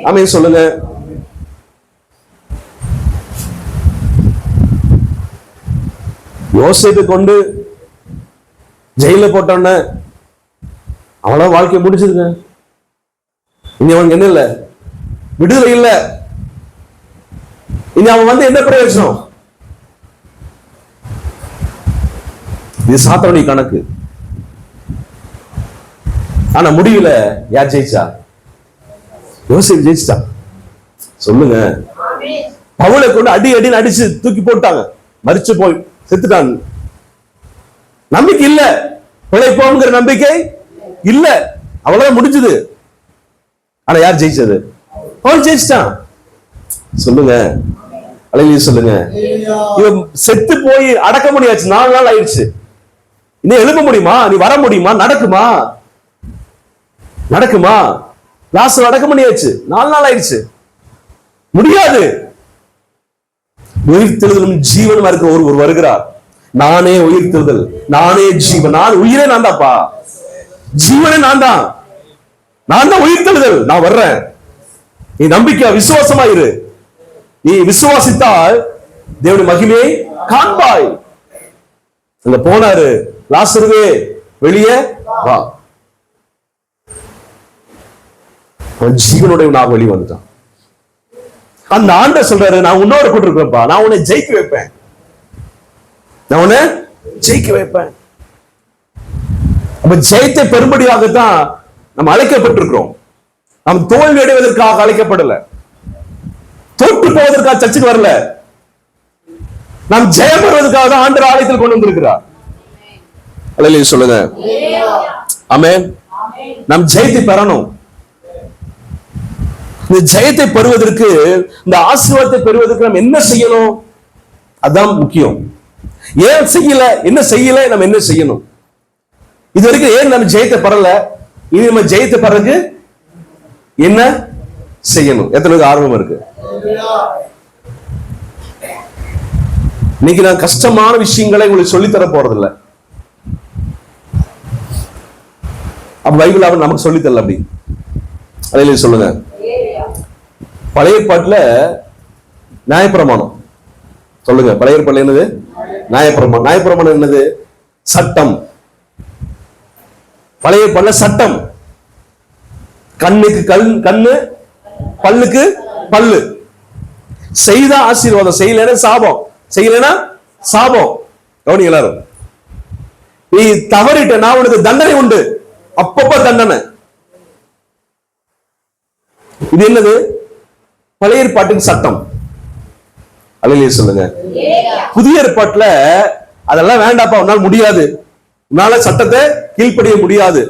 ஆமென் சொல்லுங்க. யோசேப்பை கொண்டு ஜெயில போட்டோன்ன அவ்வளவு வாழ்க்கை முடிச்சதுங்க. இனி அவனுக்கு என்ன இல்ல? விடுதலை இல்ல. இனி அவன் வந்து என்ன பிரயோஜனம்? இது சாத்தானுடைய கணக்கு. ஆனா முடியல. யார் ஜெயிச்சா? யோசேப்பு ஜெயிச்சிட்டா. சொல்லுங்க. பவுலை கொண்டு அடி அடின்னு அடிச்சு தூக்கி போட்டாங்க, மரிச்சு போய் செத்துட்டாங்க. நம்பிக்கை இல்ல, பிழைப்போங்கிற நம்பிக்கை இல்ல, அவ்வளவுதான் முடிஞ்சது. ஆனா யார் ஜெயிச்சது? பவுல் ஜெயிச்சிட்டான். சொல்லுங்க, அல்லேலூயா சொல்லுங்க. இவன் செத்து போய் அடக்க முடியாச்சு, 4 நாள் ஆயிடுச்சு. நீ எழுப்ப முடியுமா? நீ வர முடியுமா? நடக்குமா? நடக்குமா? லாசர் அடக்க முடியாச்சு, 4 நாள் ஆயிடுச்சு. முடியாது. உயிர்த்தெழுதலும் ஜீவனுமா இருக்க ஒருவர் வருகிறார். நானே உயிர்த்தெழுதல், நானே ஜீவன். நான் உயிரே நான் தான்ப்பா, ஜீவனே நான் தான், நான் தான் உயிர்த்தெழுதல். நான் வர்றேன். நீ நம்பிக்கை விசுவாசமா இரு. நீ விசுவாசித்தால் தேவனுடைய மகிமையை காண்பாய். அங்க போனாரு, லாசருவே வெளியே வா. அவன் ஜீவனுடைய நான் வெளியே வந்துட்டான். அந்த ஆண்டவர் சொல்றாரு, நான் உன்னோட கூட இருக்கிறேன்ப்பா, நான் உன்னை ஜெயிக்க வைப்பேன், நான் உன்னை ஜெயிக்க வைப்பேன். அப்ப ஜெயத்தை பெரும்படியாகத்தான் நம்ம அழைக்கப்பட்டிருக்கிறோம். நாம் தோல்வி அடைவதற்காக அழைக்கப்படல, தோற்று போவதற்காக சர்ச்சுக்கு வரல. நாம் ஜெயம் பெறுவதற்காக தான் ஆண்டவர் ஆலயத்தில் கொண்டு வந்திருக்கிறார். அல்லேலூயா சொல்லுங்க. ஆமென். நாம் ஜெயத்தை பெறணும். இந்த ஜெயத்தை பெறுவதற்கு, இந்த ஆசீர்வாதத்தை பெறுவதற்கு நாம் என்ன செய்யணும்? அதான் முக்கியம். ஏன் செய்யல, என்ன செய்யல, நம்ம என்ன செய்யணும்? இது வரைக்கும் ஏன் நம்ம ஜெயத்தை பெறல, இனி நம்ம ஜெயத்தை பெறதுக்கு என்ன செய்யணும்? எத்தனை ஆர்வம் இருக்கு? இன்னைக்கு நான் கஷ்டமான விஷயங்களை உங்களுக்கு சொல்லித்தர போறதில்லை. அப்ப பைபிள் அவன் நமக்கு சொல்லித்தரல. அப்படி அல்லேலூயா சொல்லுங்க. பழைய ஏற்பாட்டுல நியாயப்பிரமாணம். சொல்லுங்க, பழைய ஏற்பாடுல என்னது? நியாயப்பிரமாணம். நியாயப்பிரமாணம் என்னது? சட்டம். பழைய ஏற்பாடுல சட்டம். கண்ணுக்கு கண்ணு, பல்லுக்கு பல்லு. செய்தா ஆசீர்வாதம், செய்யலைன்னா சாபம், செய்யலைன்னா சாபம். கவனிங்க எல்லாரும். நீ தவறிட்டனா உனக்கு தண்டனை உண்டு, அப்பப்ப தண்டனை. இது என்னது? பழைய ஏற்பாட்டின் சட்டம். அல்லேலூயா சொல்லுங்க. புதிய ஏற்பாட்டுல அதெல்லாம் வேண்டாப்பா, உன்னால முடியாது, உன்னால சட்டத்தை கீழ்ப்படிய முடியாது,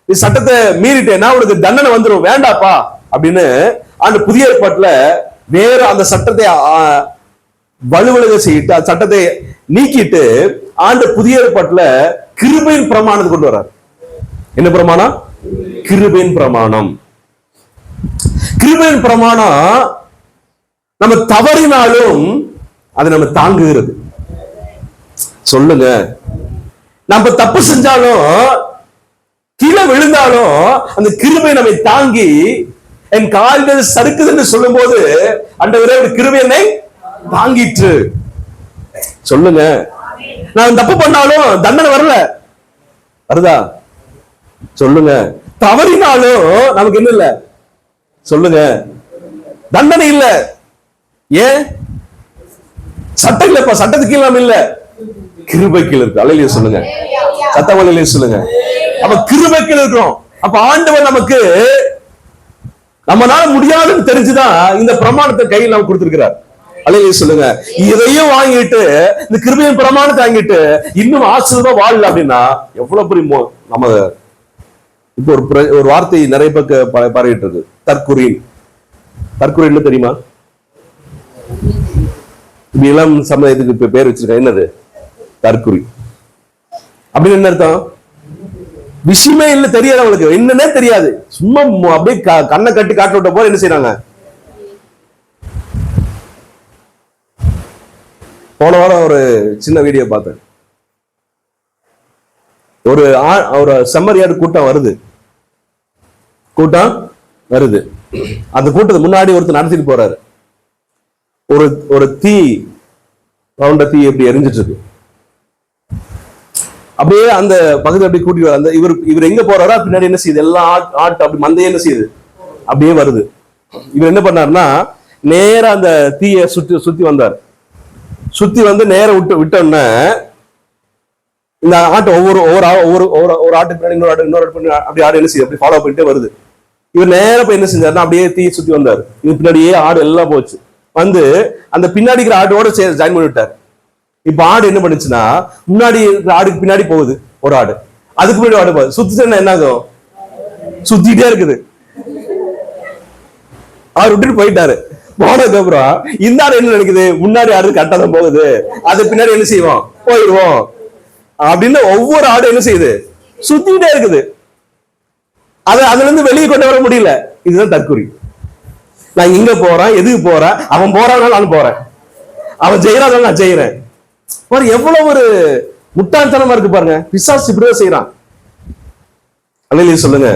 நீ சட்டத்தை மீறிட்டேன்னா உனக்கு தண்டனை வந்துடும், வேண்டாப்பா அப்படின்னு அந்த புதிய ஏற்பாட்டுல வேற அந்த சட்டத்தை வலுவலுக செய்யிட்டு, அந்த சட்டத்தை நீக்கிட்டு ஆண்டு புதிய ஏற்பாட்டுல கிருபையின் பிரமாணத்தை கொண்டு வர்றார். என்ன பிரமாணம்? கிருபையின் பிரமாணம். கிருபையின் பிரமாணம் நம்ம தவறினாலும் அதை நம்ம தாங்குகிறது. சொல்லுங்க, நம்ம தப்பு செஞ்சாலும் கீழே விழுந்தாலும் அந்த கிருபை நம்மை தாங்கி என் கால்கள் சறுக்குதுன்னு சொல்லும் போது ஆண்டவரே ஒரு கிருபை என்னை தாங்கிற்று. சொல்லுங்க. நான் தப்பு பண்ணாலும் தண்டனை வரல, வருதா? சொல்லுங்க. தவறினாலும் நமக்கு என்ன இல்ல? சொல்லுங்க, தண்டனை இல்ல. ஏன்? சட்டம் இல்லப்பா, சட்டத்துக்கு இல்லாம இல்ல, கிருபை கீழ இருக்கு. அல்லேலூயா சொல்லுங்க, சத்தம் அல்லேலூயா சொல்லுங்க. அப்ப கிருபை கீழ இருக்கிறோம். அப்ப ஆண்டவர் நமக்கு நம்மளால முடியாதுன்னு தெரிஞ்சுதான் இந்த பிரமாணத்தை கையில் நமக்கு கொடுத்திருக்கிறார். அல்லேலூயா சொல்லுங்க. இதையும் வாங்கிட்டு இந்த கிருபையின் பிரமாணத்தை வாங்கிட்டு இன்னும் ஆசீர்வாதமா வாழல அப்படின்னா எவ்வளவு பெரிய நம்ம. இப்போ ஒரு வார்த்தை நிறைய பேருக்கு பரவிட்டு இருக்கு, தற்குறின். தற்குறின்னு தெரியுமா? இளம் சமுதாயத்துக்கு பேர் வச்சிருக்க, என்னது தற்குறி அப்படின்னு என்ன அர்த்தம்? விஷயமே இல்ல, தெரியாது அவங்களுக்கு, என்னன்னே தெரியாது, சும்மா அப்படியே கண்ணை கட்டி காட்டு விட்ட போல என்ன செய்யறாங்க. போன வாரம் ஒரு சின்ன வீடியோ பார்த்தேன். ஒரு செம்மறியாடு கூட்டம் வருது. அந்த கூட்டத்துக்கு முன்னாடி ஒருத்தர் நடத்திட்டு போறாரு. ஒரு தீ, ரவுண்ட தீ எப்படி எரிஞ்சிட்டு இருக்கு. அப்படியே அந்த பகுதி அப்படி கூட்டிட்டு வர, அந்த இவர் எங்க போறாரோ பின்னாடி என்ன செய்யுது, எல்லாம் ஆட்டு அப்படி மந்தைய என்ன செய்யுது, அப்படியே வருது. இவர் என்ன பண்ணாருன்னா நேரா அந்த தீய சுத்தி வந்தார். சுத்தி வந்து நேர விட்டோன்னே இந்த ஆட்டை ஒவ்வொரு ஆட்டு பின்னாடி இன்னொரு அப்படி ஆடு என்ன செய்யுது, அப்படி ஃபாலோ பண்ணிட்டே வருது. இவர் நேர போய் என்ன செஞ்சாருன்னா அப்படியே தீய சுத்தி வந்தார். இது பின்னாடியே ஆடு எல்லாம் போச்சு. வந்து அந்த பின்னாடி இருக்கிற ஆட்டோட ஜாயின் பண்ணி விட்டார். இப்ப ஆடு என்ன பண்ணுச்சுன்னா முன்னாடி ஆடுக்கு பின்னாடி போகுது ஒரு ஆடு, அதுக்கு முன்னாடி ஆடு போகுது. சுத்தினா என்ன ஆகும்? சுத்திட்டே இருக்குது. அவர் விட்டுட்டு போயிட்டாரு. போனதுக்கு அப்புறம் இந்த ஆடு என்ன நினைக்குது, முன்னாடி ஆடு கரெக்டா தான் போகுது, அது பின்னாடி என்ன செய்வோம், போயிடுவோம் அப்படின்னு ஒவ்வொரு ஆடு என்ன செய்யுது, சுத்திட்டே இருக்குது. அதுல இருந்து வெளியே கொண்டு வர முடியல. இதுதான் தற்குறி. நான் இங்க போறேன், எதுக்கு போறேன், அவன் போறான் நானும் போறேன், அவன் செய்யறான் நான் செய்யறேன். எவ்வளவு ஒரு முட்டாள்தனமா இருக்கு பாருங்க. பிசாசு இப்படியே செய்யறான். அல்லேலூயா சொல்லுங்க.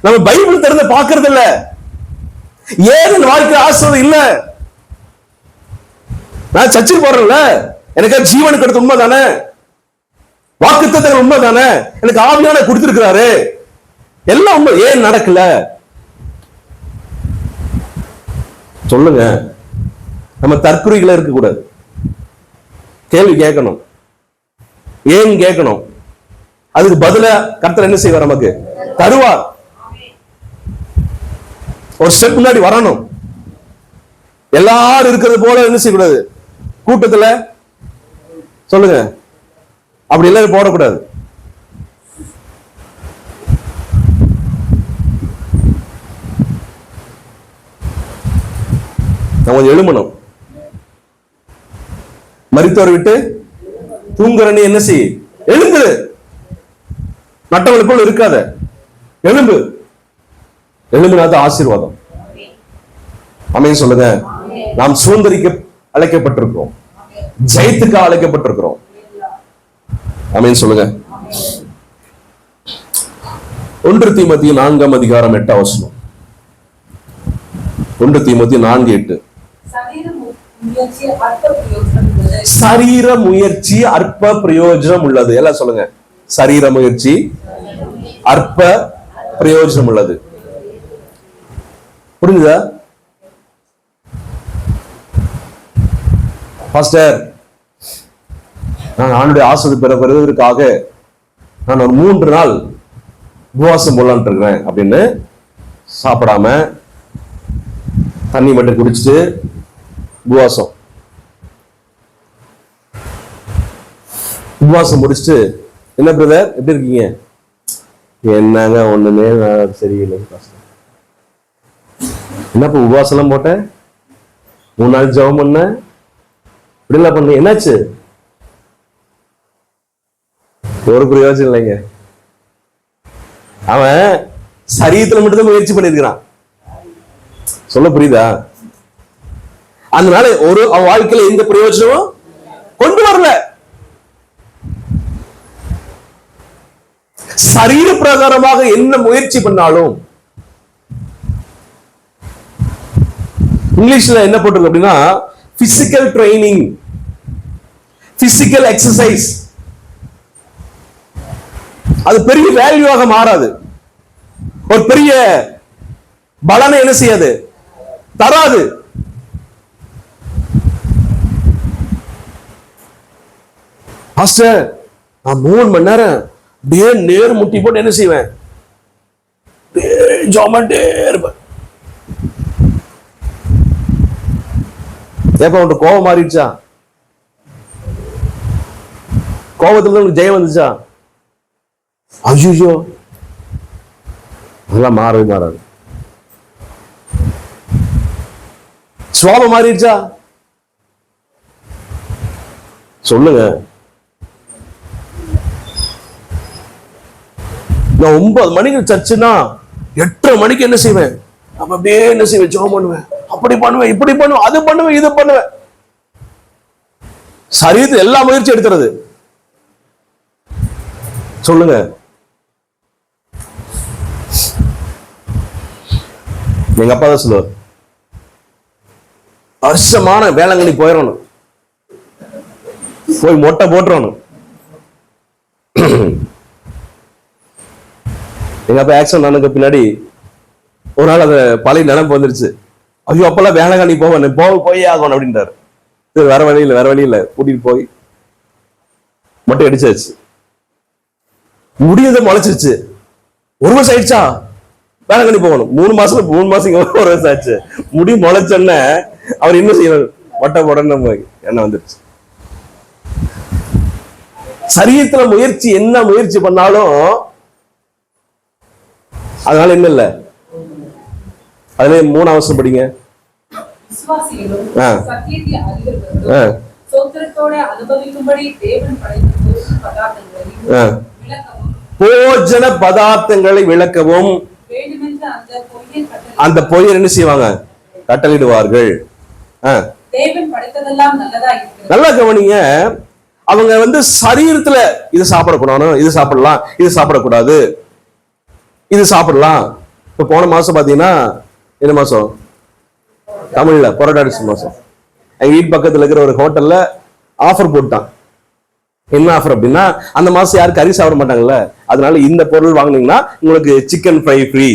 நம்ம பைபிள் திறந்து பாக்குறது இல்ல. ஏன் வாழ்க்கை ஆசீர்வாதம் இல்ல? நான் சர்ச்சில் போறேன்ல, எனக்கு ஜீவனுக்கு அடுத்த உண்மை தானே, வாக்குத்தத்தங்கள் உண்மை தானே, எனக்கு ஆவியான கொடுத்திருக்கிறாரு, எல்லாம் உண்மை. ஏன் நடக்கல? சொல்லுங்க. நம்ம தற்குறிகளா இருக்க கூடாது. கேள்வி கேட்கணும், ஏன் கேட்கணும். அதுக்கு பதில கர்த்தர் என்ன செய்வார், நமக்கு தருவார். ஒரு ஸ்டெப் முன்னாடி வரணும். எல்லாரும் இருக்கிறது போல என்ன செய்யக்கூடாது கூட்டத்துல. சொல்லுங்க, அப்படி எல்லாரும் போடக்கூடாது. நம்ம எழுமணும். மரித்தோரை விட்டு தூங்குற நீ என்ன செய், எழுந்து. மற்றவங்களுக்குள் இருக்காத, எழும்பு. எழும்பினாதான் ஆசீர்வாதம். ஆமென் சொல்லுங்க. நாம் சுதந்திரிக்க அழைக்கப்பட்டிருக்கிறோம், ஜெயத்துக்கு அழைக்கப்பட்டிருக்கிறோம். ஆமென் சொல்லுங்க. 1 தீமோத்தேயு 4:8. 1 தீமோத்தேயு 4:8. சரீர முயற்சி அற்ப பிரயோஜனம் உள்ளது. எல்லாம் சொல்லுங்க. சரீர முயற்சி அற்ப பிரயோஜனம் உள்ளது. புரிஞ்சுதா? பாஸ்டர், நான் ஆண்டுடைய ஆசீர்வாதத்தை பெறுவதற்காக நான் ஒரு 3 நாள் உபவாசம் போடலான்ட்டு இருக்கிறேன் அப்படின்னு சாப்பிடாம தண்ணி மட்டும் குடிச்சிட்டு உபவாசம் முடிச்சுட்டு, என்ன பிரதர் எப்படி இருக்கீங்க? என்னங்க ஒண்ணுமே சரியில்லை. என்னப்பா உபவாசம் எல்லாம் போட்ட, 3 நாள் ஜெபம் பண்ண, இப்படிலாம் பண்ண, என்னாச்சு? ஒரு பிரயோஜனம் இல்லைங்க. அவன் சரீரத்துல மட்டும்தான் முயற்சி பண்ணிருக்கிறான். சொல்ல புரியுதா? அதனால அவன் வாழ்க்கையில எந்த பிரயோஜனமும் கொண்டு வரல. சரீர பிரகாரமாக என்ன முயற்சி பண்ணாலும், இங்கிலீஷ்ல என்ன போட்டிருக்கு அப்படின்னா பிசிக்கல் ட்ரைனிங், பிசிக்கல் எக்ஸசைஸ், அது பெரிய வேல்யூவாக மாறாது. ஒரு பெரிய பலனை என்ன செய்யாது, தராது. பாஸ்டர், நான் 3 மணி நேரம் நேர் முட்டி போட்டு என்ன செய்வேன், ஜாமண்டே இருப்பேன். ஏப்ப உனக்கு கோபம் மாறிடுச்சா? கோபத்துல உனக்கு ஜெயம் வந்துச்சா? ஐயோ, அதெல்லாம் மாறவே மாறாது. சுவாபம் மாறிடுச்சா? சொல்லுங்க. நான் 9 மணிக்கு சர்ச்சுன்னா 8:30 மணிக்கு என்ன செய்வேன், அப்ப அப்படியே என்ன செய்வேன், ஜெபம் பண்ணுவேன், அப்படி பண்ணுவேன், இப்படி பண்ணுவேன், அது பண்ணுவேன், இது பண்ணுவேன். சரீரத்தில் எல்லா முயற்சி எடுக்கிறது. சொல்லுங்க. எங்க அப்பா தான் சொல்லுவார், வருஷமான வேளாங்கண்ணி போயிடணும், போய் மொட்டை போட்டுறணும். எங்க அப்பா ஆக்சிடென்ட் ஆனதுக்கு பின்னாடி ஒரு நாள் அந்த பழைய நினைப்பு வந்துருச்சு. ஐயோ, அப்பெல்லாம் வேளாங்கண்ணி போவேன், போய் ஆகணும் அப்படின்றாரு. சரி, வேற வழி இல்ல கூட்டிட்டு போய் மொட்டை அடிச்சாச்சு. முடியதை முளைச்சிருச்சு. 1 வருஷம் ஆயிடுச்சா, வேளாங்கண்ணி போகணும். 3 மாசம் 1 வருஷம் ஆச்சு. முடி முளைச்சோன்ன அவர் என்ன செய்யணும், மொட்டை போடணும் என்ன வந்துருச்சு. சரீரத்துல முயற்சி, என்ன முயற்சி பண்ணாலும் அதனால என்ன இல்ல. அதுல 3 அவசரம் படிங்க. போஜன பதார்த்தங்களை விளக்கவும் அந்த பொய்யர் என்ன செய்வாங்க, கட்டளையிடுவார்கள். நல்லா கவனிங்க. அவங்க சரீரத்துல இது சாப்பிடக்கூடாது, இது சாப்பிடலாம், இது சாப்பிடக்கூடாது, இது சாப்பிடலாம். இப்ப போன மாசம் பாத்தீங்கன்னா, என்ன மாசம், தமிழ்ல புரட்டாசி மாசம், எங்க வீட்டு பக்கத்துல இருக்கிற ஒரு ஹோட்டல்ல ஆஃபர் போட்டான். என்ன ஆஃபர் அப்படின்னா, அந்த மாசம் யாரும் கறி சாப்பிட மாட்டாங்கல்ல, அதனால இந்த பொருள் வாங்கினீங்கன்னா உங்களுக்கு சிக்கன் ஃப்ரை ஃப்ரீ,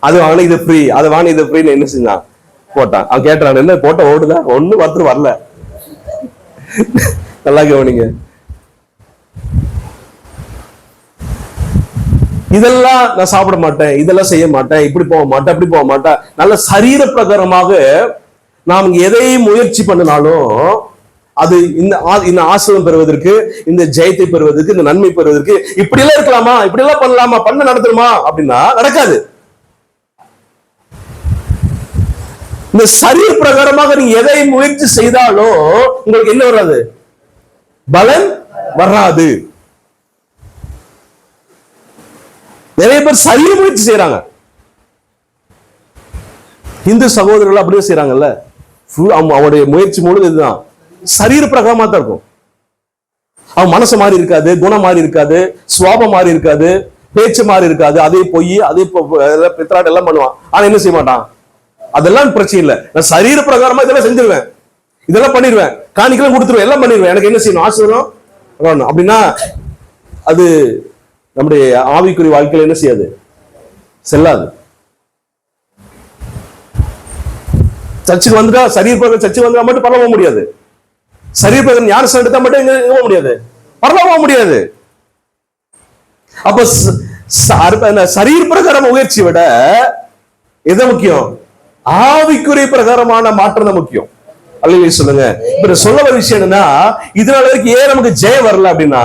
அது வாங்கின இது ஃப்ரீ, அதை வாங்கின இது ஃப்ரீன்னு என்ன செஞ்சான், போட்டான். அவன் கேட்டான், என்ன போட்ட ஓடுதா, ஒண்ணு ஒருத்தர் வரல. நல்லா கவனிங்க. இதெல்லாம் நான் சாப்பிட மாட்டேன், இதெல்லாம் செய்ய மாட்டேன், இப்படி போக மாட்டேன், அப்படி போக மாட்டேன். நல்ல சரீர பிரகாரமாக நாம் எதை முயற்சி பண்ணினாலும் அது இந்த ஆசீர்வாதம் பெறுவதற்கு, இந்த ஜெயத்தை பெறுவதற்கு, இந்த நன்மை பெறுவதற்கு இப்படி எல்லாம் இருக்கலாமா, இப்படி எல்லாம் பண்ணலாமா, பண்ண நடத்தணுமா அப்படின்னா நடக்காது. இந்த சரீர பிரகாரமாக நீங்க எதை முயற்சி செய்தாலும் உங்களுக்கு என்ன வராது, பலன் வராது. நிறைய பேர் சரீர முயற்சி செய்யறாங்க. இந்து சகோதரர்கள் அப்படியே செய்யறாங்கல்ல, அவனுடைய முயற்சி முழுது இதுதான், சரீர பிரகாரமா தான் இருக்கும். அவன் மனசு மாறி இருக்காது, குணம் மாறி இருக்காது, சுவாபம் மாறி இருக்காது, பேச்சு மாறி இருக்காது, அதே பொய், அதே பித்ராட் எல்லாம் பண்ணுவான். ஆனா என்ன செய்ய மாட்டான், அதெல்லாம் பிரச்சனை இல்லை. நான் சரீர பிரகாரமா இதெல்லாம் செஞ்சிருவேன், இதெல்லாம் பண்ணிடுவேன், காணிக்கலாம் கொடுத்துருவேன், எல்லாம் பண்ணிடுவேன். எனக்கு என்ன செய்யணும், ஆசீர்வாதம் அப்படின்னா அது நம்முடைய ஆவிக்குரிய வாழ்க்கையில என்ன செய்யாது, செல்லாது. சர்ச்சுக்கு வந்துட்டா, சரீர பிரகாரம் சர்ச்சுக்கு வந்துட்டா மட்டும் பரவ முடியாது. சரீர பிரகாரம் ஞானஸ்நானம் எடுத்தா மட்டும் எங்க போக முடியாது, பரவ முடியாது. அப்ப சரீர பிரகாரம் முயற்சி விட எது முக்கியம், ஆவிக்குரிய பிரகாரமான மாற்றம் தான் முக்கியம். அல்லேலூயா சொல்லுங்க. இப்ப சொல்ல வர விஷயம் என்னன்னா, இதனால வரைக்கும் ஏன் நமக்கு ஜெயம் வரல அப்படின்னா,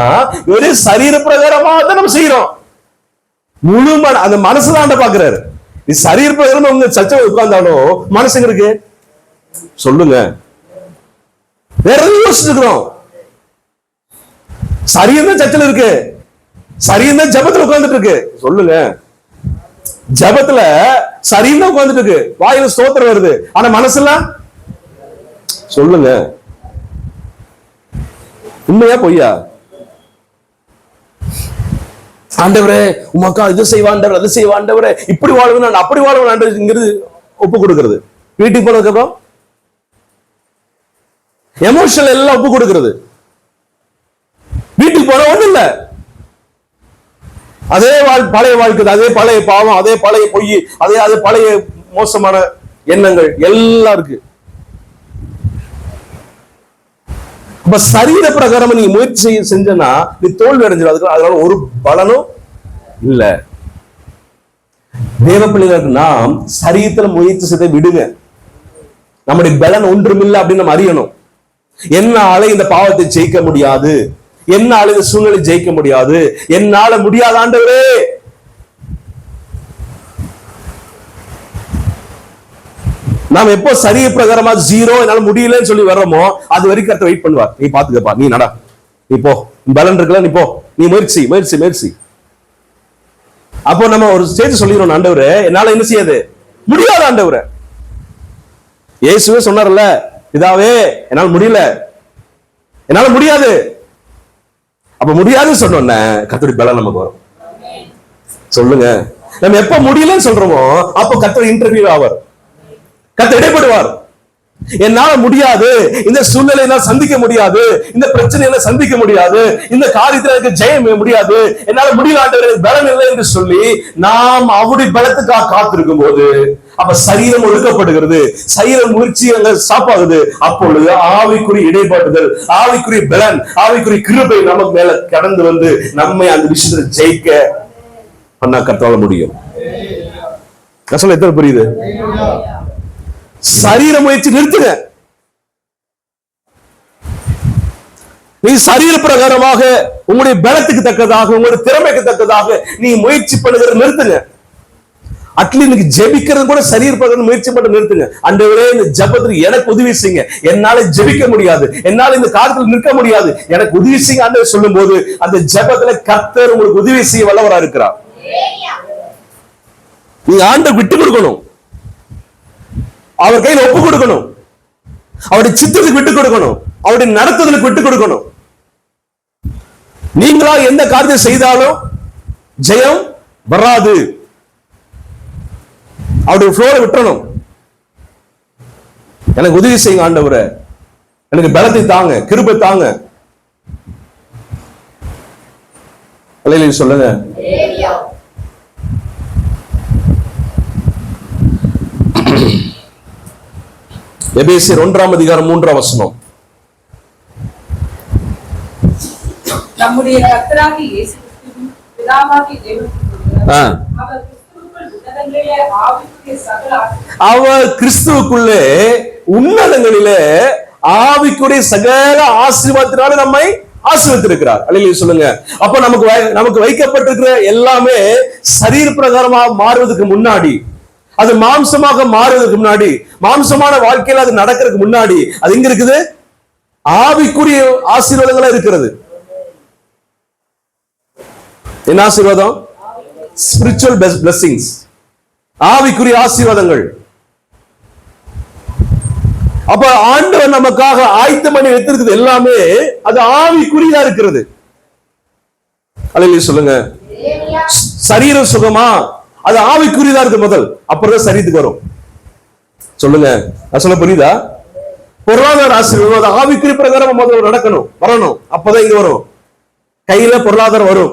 வெறும் சரீர பிரகாரமா தான் நம்ம செய்யறோம். முழு அந்த மனசுதான் பாக்குறாரு. நீ சரீர பிரகாரம் உங்க சர்ச்சை உட்கார்ந்தாலும் மனசுங்க இருக்கு, சொல்லுங்க, வேற எதுவும் யோசிச்சுக்கிறோம். சரீரம் தான் சர்ச்சையில் இருக்கு, சரீரம் தான் ஜபத்துல உட்கார்ந்துட்டு இருக்கு, சொல்லுங்க. ஜபத்துல சரீரம் தான் உட்கார்ந்துட்டு இருக்கு, வாயில ஸ்தோத்திரம் வருது, ஆனா மனசுலாம் சொல்லுங்க, உண்மையா பொய்யா? ஆண்டவரே உமக்கா இது செய்வாண்டவர், அது செய்வாண்டவரே, இப்படி வாழ்வு நான் அப்படி வாழ்வு ஆண்டவருங்கிறது ஒப்பு கொடுக்கிறது. வீட்டுக்கு போனதுக்கு அப்புறம் எமோஷனல் எல்லாம் ஒப்பு கொடுக்கிறது. வீட்டுக்கு போன ஒண்ணு இல்ல, அதே பழைய வாழ்க்கை, அதே பழைய பாவம், அதே பழைய பொய், அதே பழைய மோசமான எண்ணங்கள் எல்லாம் இருக்கு. அப்ப சரீர பிரகாரம் நீ முயற்சி செஞ்சனா நீ தோல்வி அடைஞ்சிடும். அதனால ஒரு பலனும் இல்ல. தேவ பிள்ளைகளுக்கு நாம் சரீரத்துல முயற்சி செய்த விடுங்க. நம்முடைய பலன் ஒன்றுமில்லை அப்படின்னு நம்ம அறியணும். என்னால இந்த பாவத்தை ஜெயிக்க முடியாது, என்னால இந்த சூழ்நிலை ஜெயிக்க முடியாது, என்னால முடியாத ஆண்டவரே. நாம் எப்போ சரிய பிரகாரமா ஜீரோ என்னால முடியலன்னு சொல்லி வர்றோமோ அது வரைக்கும் கர்த்தர் வெயிட் பண்ணுவார். நீ பாத்துக்கப்பா, நீ நட, நீ போ, பலன் இருக்குல்ல, நீ போ, நீ முயற்சி முயற்சி முயற்சி. அப்போ நம்ம ஒரு ஸ்டேஜ் சொல்லிடுறோம், ஆண்டவரே என்னால என்ன செய்யாது, முடியாத ஆண்டவரே. இயேசுவே சொன்னார்ல, இதாவே என்னால முடியல, என்னால முடியாது. அப்ப முடியாதுன்னு சொன்னோன்ன கர்த்தருடைய பலன் நமக்கு வரும். சொல்லுங்க, நம்ம எப்ப முடியலன்னு சொல்றோமோ அப்ப கர்த்தர் இன்டர்வியூ ஆவார், கர்த்தர் இடைப்படுவார். என்னால முடியாது, இந்த சூழ்நிலை என்னால் சந்திக்க முடியாது, இந்த பிரச்சனையில சந்திக்க முடியாது, இந்த காரியத்தில் எனக்கு ஜெயம் முடியாது, என்னால முடியல பலன் இல்லை என்று சொல்லி நாம் அவருடைய பலத்துக்காக காத்திருக்கும் போது அப்ப சரீரம் ஒடுக்கப்படுகிறது, சரீரம் முயற்சி அங்க சாப்பாகுது. அப்பொழுது ஆவிக்குரிய இடைப்பாட்டுதல், ஆவிக்குரிய பலன், ஆவிக்குரிய கிருபை நமக்கு மேல கடந்து வந்து நம்மை அந்த விஷயத்துல ஜெயிக்க பண்ணா கர்த்தரால முடியும். சொல்ல எத்தனை புரியுது? சரீர முயற்சி நிறுத்துங்க. நீ சரீர பிரகாரமாக உங்களுடைய பலத்துக்கு தக்கதாக, உங்களுடைய திறமைக்கு தக்கதாக நீ முயற்சி பண்ணுகிற நிறுத்துங்க. அட்லீஸ்ட் இன்னைக்கு ஜெபிக்கிறது கூட சரீர பிரகாரம் முயற்சி பண்ண நிறுத்துங்க. ஆண்டவரே இந்த ஜெபத்துக்கு எனக்கு உதவி செய்யுங்க, என்னால ஜெபிக்க முடியாது, என்னால இந்த காரியத்தில் நிற்க முடியாது, எனக்கு உதவி செய்யுங்க ஆண்டவர் சொல்லும் போது அந்த ஜெபத்துல கர்த்தர் உங்களுக்கு உதவி செய்ய வல்லவரா இருக்கிறார். நீங்க ஆண்டவர் விட்டு கொடுக்கணும், அவர் கையில் ஒப்பு கொடுக்கணும், அவருடைய சித்தத்துக்கு விட்டு கொடுக்கணும், அவருடைய நடத்துதலுக்கு விட்டு கொடுக்கணும். நீங்களா எந்த காரியத்தை செய்தாலும் ஜெயம் வராது. அவருடைய ஃப்ளோரை விட்டுறணும். எனக்கு உதவி செய்யுங்க ஆண்டவரே, எனக்கு பலத்தை தாங்க, கிருபை தாங்க. அல்லேலூயா சொல்லுங்க. எபேசியர் 1:3 நம்முடைய கர்த்தராகிய இயேசு கிறிஸ்துவின் பிதாவாகிய தேவனுக்கு அவர் கிறிஸ்துவுக்குள்ளே உன்னதங்களிலே ஆவிக்குரிய சகல ஆசீர்வாதத்தினால நம்மை ஆசீர்வதித்திருக்கிறார். அல்லேலூயா சொல்லுங்க. அப்ப நமக்கு வைக்கப்பட்டிருக்கிற எல்லாமே சரீர பிரகாரமாக மாறுவதற்கு முன்னாடி, அது மாம்சமாக மாறுவதற்கு முன்னாடி, மாம்சமான வாழ்க்கையில அது நடக்கிறதுக்கு முன்னாடி அது எங்க இருக்குது? ஆவிக்குரிய ஆசீர்வாதங்களா இருக்கிறது. என்ன ஆசீர்வாதம்? ஸ்பிரிச்சுவல் பிளெஸிங்ஸ், ஆவிக்குரிய ஆசீர்வாதங்கள். அப்ப ஆண்டவர் நமக்காக ஆயத்தம் பண்ணி வைத்திருக்கிறது எல்லாமே அது ஆவிக்குரியதா இருக்கிறது. அல்லேலூயா சொல்லுங்க. சரீர சுகமா அது ஆவிக்குரியதா இருக்கு முதல், அப்புறம் சரீரத்துக்கு வரும். சொல்லுங்க, நான் சொல்ல புரியுதா? பொருளாதார ஆசீர்வாதம் ஆவிக்குரிய பிரகாரம் முதல்ல நடக்கணும், வரணும், அப்பதான் இங்க வரும், கையில பொருளாதாரம் வரும்.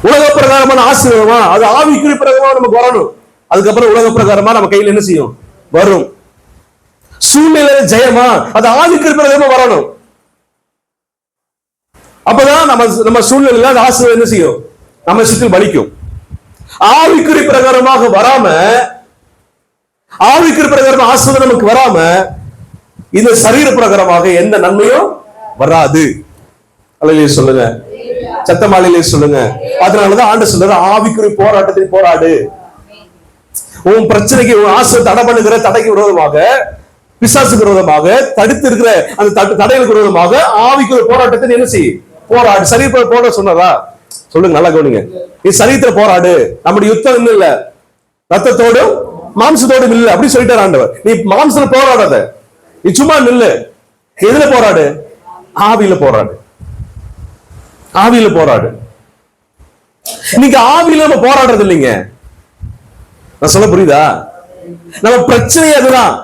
உலக பிரகாரமான ஆசீர்வாதமா அது ஆவிக்குரிய பிரகாரமா நமக்கு வரணும், அதுக்கப்புறம் உலக பிரகாரமா நம்ம கையில என்ன செய்யும்? வரும். சூழ்நிலை ஜெயமா அது ஆவிக்குரிய பிரகாரமா வரணும், அப்பதான் நம்ம சூழ்நிலையில அந்த ஆசீர்வாதம் என்ன செய்யும்? நம்ம சுற்றி பலிக்கும். ஆவிக்குரிய பிரகாரமாக வராம, ஆவிக்குரிய பிரகாரம் ஆசீர்வாதம் நமக்கு வராம இந்த சரீர பிரகாரமாக எந்த நன்மையும் வராது. அல்லேலூயா சொல்லுங்க, சத்தமாலையிலே சொல்லுங்க. அதனாலதான் ஆண்டு சொல்றது ஆவிக்குரிய போராட்டத்தில் போராடு. உன் பிரச்சனைக்கு உன் ஆசை தடை பண்ணுகிற தடைக்கு விரோதமாக, பிசாசுக்கு விரோதமாக, தடுத்து இருக்கிற அந்த தடைகளுக்கு விரோதமாக ஆவிக்குரிய போராட்டத்தை என்ன செய்? போராடு. சரீர போராட சொன்னதா? சொல்லுங்க, நல்லா கவனிங்க. நீ சரீரத்துல போராடு, நம்முடைய யுத்தம் இல்ல ரத்தத்தோடும் மாம்சத்தோடும் இல்ல அப்படி சொல்லிட்டார் ஆண்டவர். நீ மாம்சத்துல போராடாத, நீ சும்மா நில்லு. எதுல போராடு? ஆவியில போராடு. ஆவியில போராடு. இன்னைக்கு ஆவியில நம்ம போராடுறது இல்லைங்க. நான் சொல்ல புரியுதா? நம்ம பிரச்சனை அதுதான்.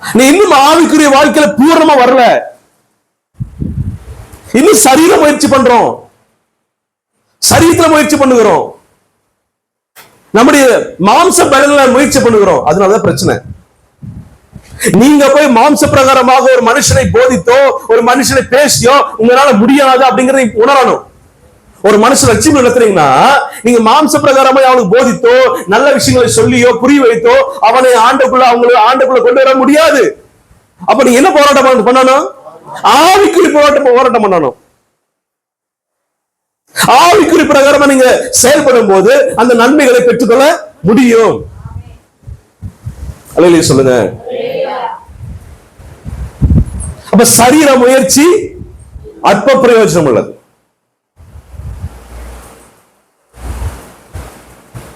நீ இன்னும் ஆவிக்குரிய வாழ்க்கையில பூர்ணமா வரல. இன்னும் சரீர முயற்சி பண்றோம், சரீரத்துல முயற்சி பண்ணுகிறோம், நம்முடைய மாம்ச பலன்ல முயற்சி பண்ணுகிறோம். அதனாலதான் பிரச்சனை. நீங்க போய் மாம்ச பிரகாரமாக ஒரு மனுஷனை போதித்தோ ஒரு மனுஷனை பேசியோ உங்களால முடியாது அப்படிங்கறதை உணரணும். ஒரு மனுஷன் லட்சியம் நடத்துறீங்கன்னா நீங்க மாம்ச பிரகாரமா அவனுக்கு போதித்தோ நல்ல விஷயங்களை சொல்லியோ புரிய வைத்தோ அவனை ஆண்டுக்குள்ள கொண்டு வர முடியாது. அப்ப நீங்க என்ன போராட்டம் பண்ணணும்? ஆவிக்குரிய போராட்டம் பண்ணணும். ஆவிக்குரிய பிரகாரமா நீங்க செயல்படும் போது அந்த நன்மைகளை பெற்றுக்கொள்ள முடியும். அல்லேலூயா சொல்லுங்க. அப்ப சரீர முயற்சி அற்ப பிரயோஜனம் உள்ளது.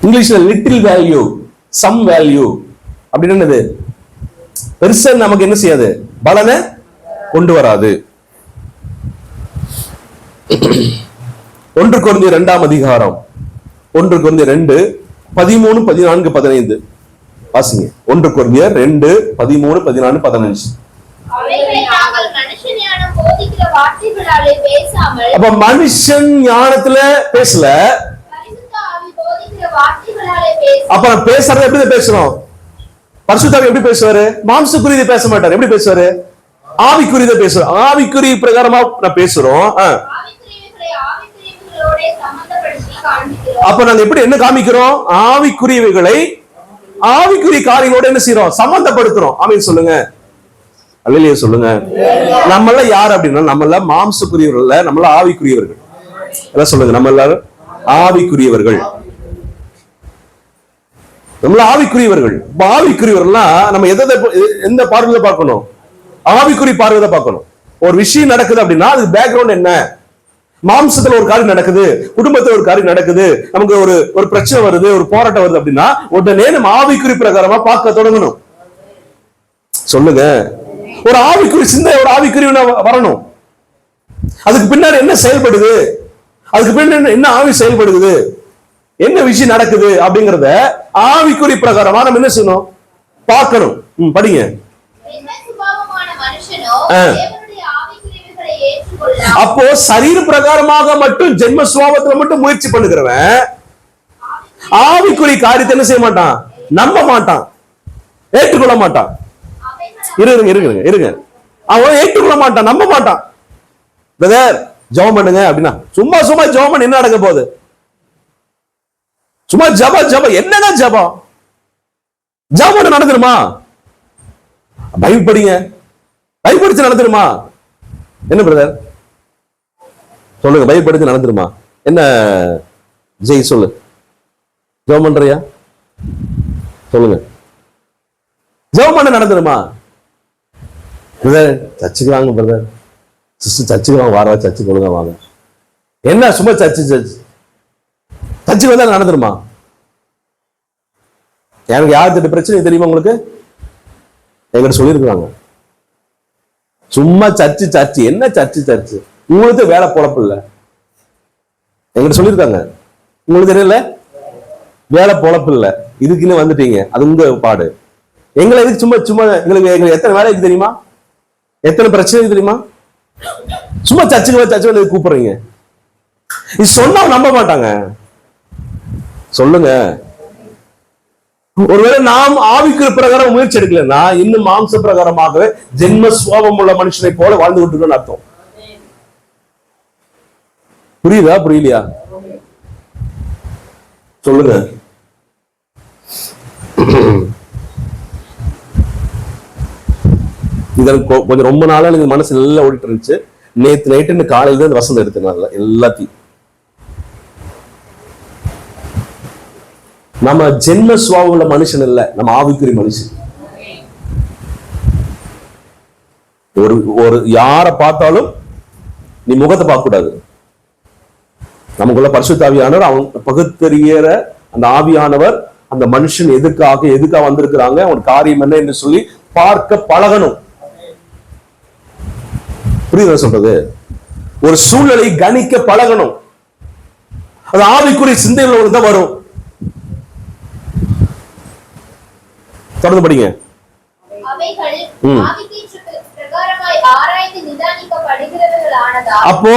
இங்கிலீஷ்ல லிட்டில் வேல்யூ சம் வேல்யூ அப்படின்னு பெருசா நமக்கு என்ன செய்யாது, பலனை கொண்டு வராது. 1 கொரிந்தியர் 2 அதிகாரம் 1 கொரிந்தியர் 2 13 14 15 வாசிங்க. 1 கொரிந்தியர் 2 13 14 15. அப்ப மனுஷன் ஞானத்துல பேசல, அப்ப பேசுறது எப்படி பேசுறோம்? பரிசுத்த ஆவி எப்படி பேசுவாரு? மாம்சக்குரியதை பேச மாட்டாரு. எப்படி பேசுவாரு? ஆவிக்குரியதை பேசுறோம். ஆவிக்குரிய பிரகாரமா நான் பேசுறோம். அப்ப நாங்க எப்படி என்ன காமிக்கிறோம்? ஆவிக்குரியவைகளை ஆவிக்குரிய காரியங்களோட என்ன செய்யறோம்? சம்பந்தப்படுத்துறோம். ஆமென் சொல்லுங்க. அல்லேலூயா சொல்லுங்க. நம்மள யார் அப்படின்னா நம்மள மாம்சக்குரியவர்கள், நம்மள ஆவிக்குரியவர்கள். எல்லாம் சொல்லுங்க. நம்ம எல்லாரும் ஆவிக்குரியவர்கள், நம்மள ஆவிக்குரியவர்கள். ஆவிக்குரியவர்கள்னா நம்ம எந்த பார்வையில பார்க்கணும்? ஆவிக்குரிய பார்வையில பார்க்கணும். ஒரு விஷயம் நடக்குது அப்படின்னா அதுக்கு பேக்ரவுண்ட் என்ன? மாம்சத்துல ஒரு காரியம் நடக்குது, குடும்பத்துல ஒரு காரியம் நடக்குது, நமக்கு ஒரு பிரச்சனை வருது, ஒரு போராட்டம் வருது அப்படின்னா உடனே நம்ம ஆவிக்குரிய பிரகாரமா பார்க்க தொடங்கணும். சொல்லுங்க. ஒரு ஆவிக்குரிய சிந்தை, ஒரு ஆவிக்குரிய வரணும். அதுக்கு பின்னாடி என்ன செயல்படுது, அதுக்கு பின்னாடி என்ன ஆவி செயல்படுது, என்ன விஷயம் நடக்குது அப்படிங்கறத ஆவிக்குரிய பிரகாரமா நம்ம என்ன செய்யணும்? பார்க்கணும். படிங்க. அப்போ சரீர பிரகாரமாக மட்டும் ஜென்ம சுபாவத்துல மட்டும் முயற்சி பண்ணுகிறவன் ஆவிக்குரிய காரியத்தை என்ன செய்ய மாட்டான்? நம்ப மாட்டான், ஏற்றுக்கொள்ள மாட்டான். இருங்க. அவன் ஏற்றுக்கொள்ள மாட்டான், நம்ப மாட்டான். பிரதர் ஜெபம் பண்ணுங்க அப்படின்னா சும்மா ஜெபம் பண்ணி என்ன நடக்க போகுது? சும்மா ஜபம் என்னங்க ஜபம்? ஜபம் நடந்துருமா? பைபிள் படிங்க. பைபிள் படிச்சு நடந்துருமா? என்ன பிரதர் சொல்லுங்க. பைபிள் படிச்சு நடந்துருமா? என்ன ஜெய் சொல்லு. ஜெபம் பண்றியா? சொல்லுங்க. ஜெபம் பண்ண நடந்துருமா? பிரதர் சர்ச்சுக்கு வாங்க பிரதர், சிஸ்டர் சர்ச்சுக்கு வாங்க, வார சர்ச்சுக்கு ஒழுங்கா வாங்க. என்ன சும்மா சர்ச்சுக்கு வந்தா நடந்துருமா? எனக்கு யாருக்கு பிரச்சனை தெரியுமா? உங்களுக்கு எங்கிட்ட சொல்லியிருக்காங்க. சும்மா சர்ச்சு என்ன சர்ச்சு உங்களுக்கு வேலை பொழப்பு இல்ல. எங்கிட்ட சொல்லியிருக்காங்க. உங்களுக்கு தெரியல, வேலை பொழப்பு இல்ல, இதுக்குன்னு வந்துட்டீங்க, அது உங்க பாடு. எங்களை எதுக்கு சும்மா எங்களுக்கு எத்தனை வேலைக்கு தெரியுமா, எத்தனை பிரச்சனை தெரியுமா? சும்மா சர்ச்சுக்கு வந்து கூப்பிடுறீங்க. இது சொன்னா நம்ப மாட்டாங்க. சொல்லுங்க. ஒருவேளை நாம் ஆவிக்குரிய பிரகாரம் முயற்சி எடுக்கலன்னா இன்னும் மாம்ச பிரகாரமாகவே ஜென்ம சுபாவம் உள்ள மனுஷனை போல வாழ்ந்து கொண்டு அர்த்தம். புரியுதா புரியலையா? சொல்லுங்க. கொஞ்சம் ரொம்ப நாளா எனக்கு மனசு நல்லா ஓடிட்டு இருந்துச்சு. நேத்து நைட்டு காலையில தான் வசந்தம் எடுத்தனால எல்லாத்தையும் நம்ம ஜென்ம சுபாவம் உள்ள மனுஷன் இல்ல, நம்ம ஆவிக்குரிய மனுஷன். ஒரு யாரை பார்த்தாலும் நீ முகத்தை பார்க்க கூடாது. நமக்குள்ள பரிசுத்த ஆவியானவர், அவன் பகுத்தறிகிற அந்த ஆவியானவர் அந்த மனுஷன் எதுக்காக வந்திருக்கிறாங்க, அவன் காரியம் என்ன என்று சொல்லி பார்க்க பழகணும். புரியுதா சொல்றது? ஒரு சூழ்நிலை கணிக்க பழகணும். அது ஆவிக்குரிய சிந்தைகள் தான் வரும். தொடர்ந்து படிங்க. அப்போ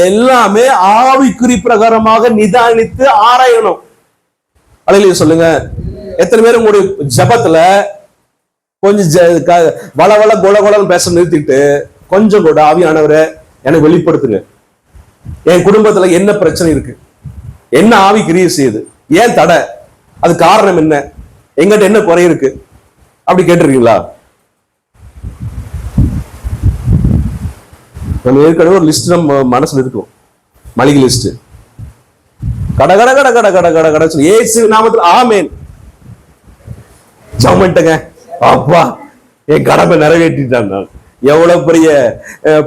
எல்லாமே ஆவிக்குறி பிரகாரமாக நிதானித்து ஆராயணும். அல்லேலூயா சொல்லுங்க. எத்தனை பேர் உங்களுடைய ஜபத்துல கொஞ்சம் வளவள கொலன்னு பேச நிறுத்திட்டு கொஞ்சம் கூட ஆவியானவரை எனக்கு வெளிப்படுத்துங்க, என் குடும்பத்துல என்ன பிரச்சனை இருக்கு, என்ன ஆவி கிரியை செய்யுது, ஏன் தடை, அது காரணம் என்ன, எங்கிட்ட என்ன குறை இருக்கு, அப்படி கேட்டிருக்கீங்களா? நம்ம ஏற்கனவே ஒரு லிஸ்ட் நம்ம மனசுல இருக்கும், மளிகை லிஸ்ட். கட கட கட கட கட கட கட ஏசு நாமத்தில் ஆமேன். ஜெபம்ட்டங்க, அப்பா என் கடமை நிறைவேற்றிட்டான், நான் எவ்வளவு பெரிய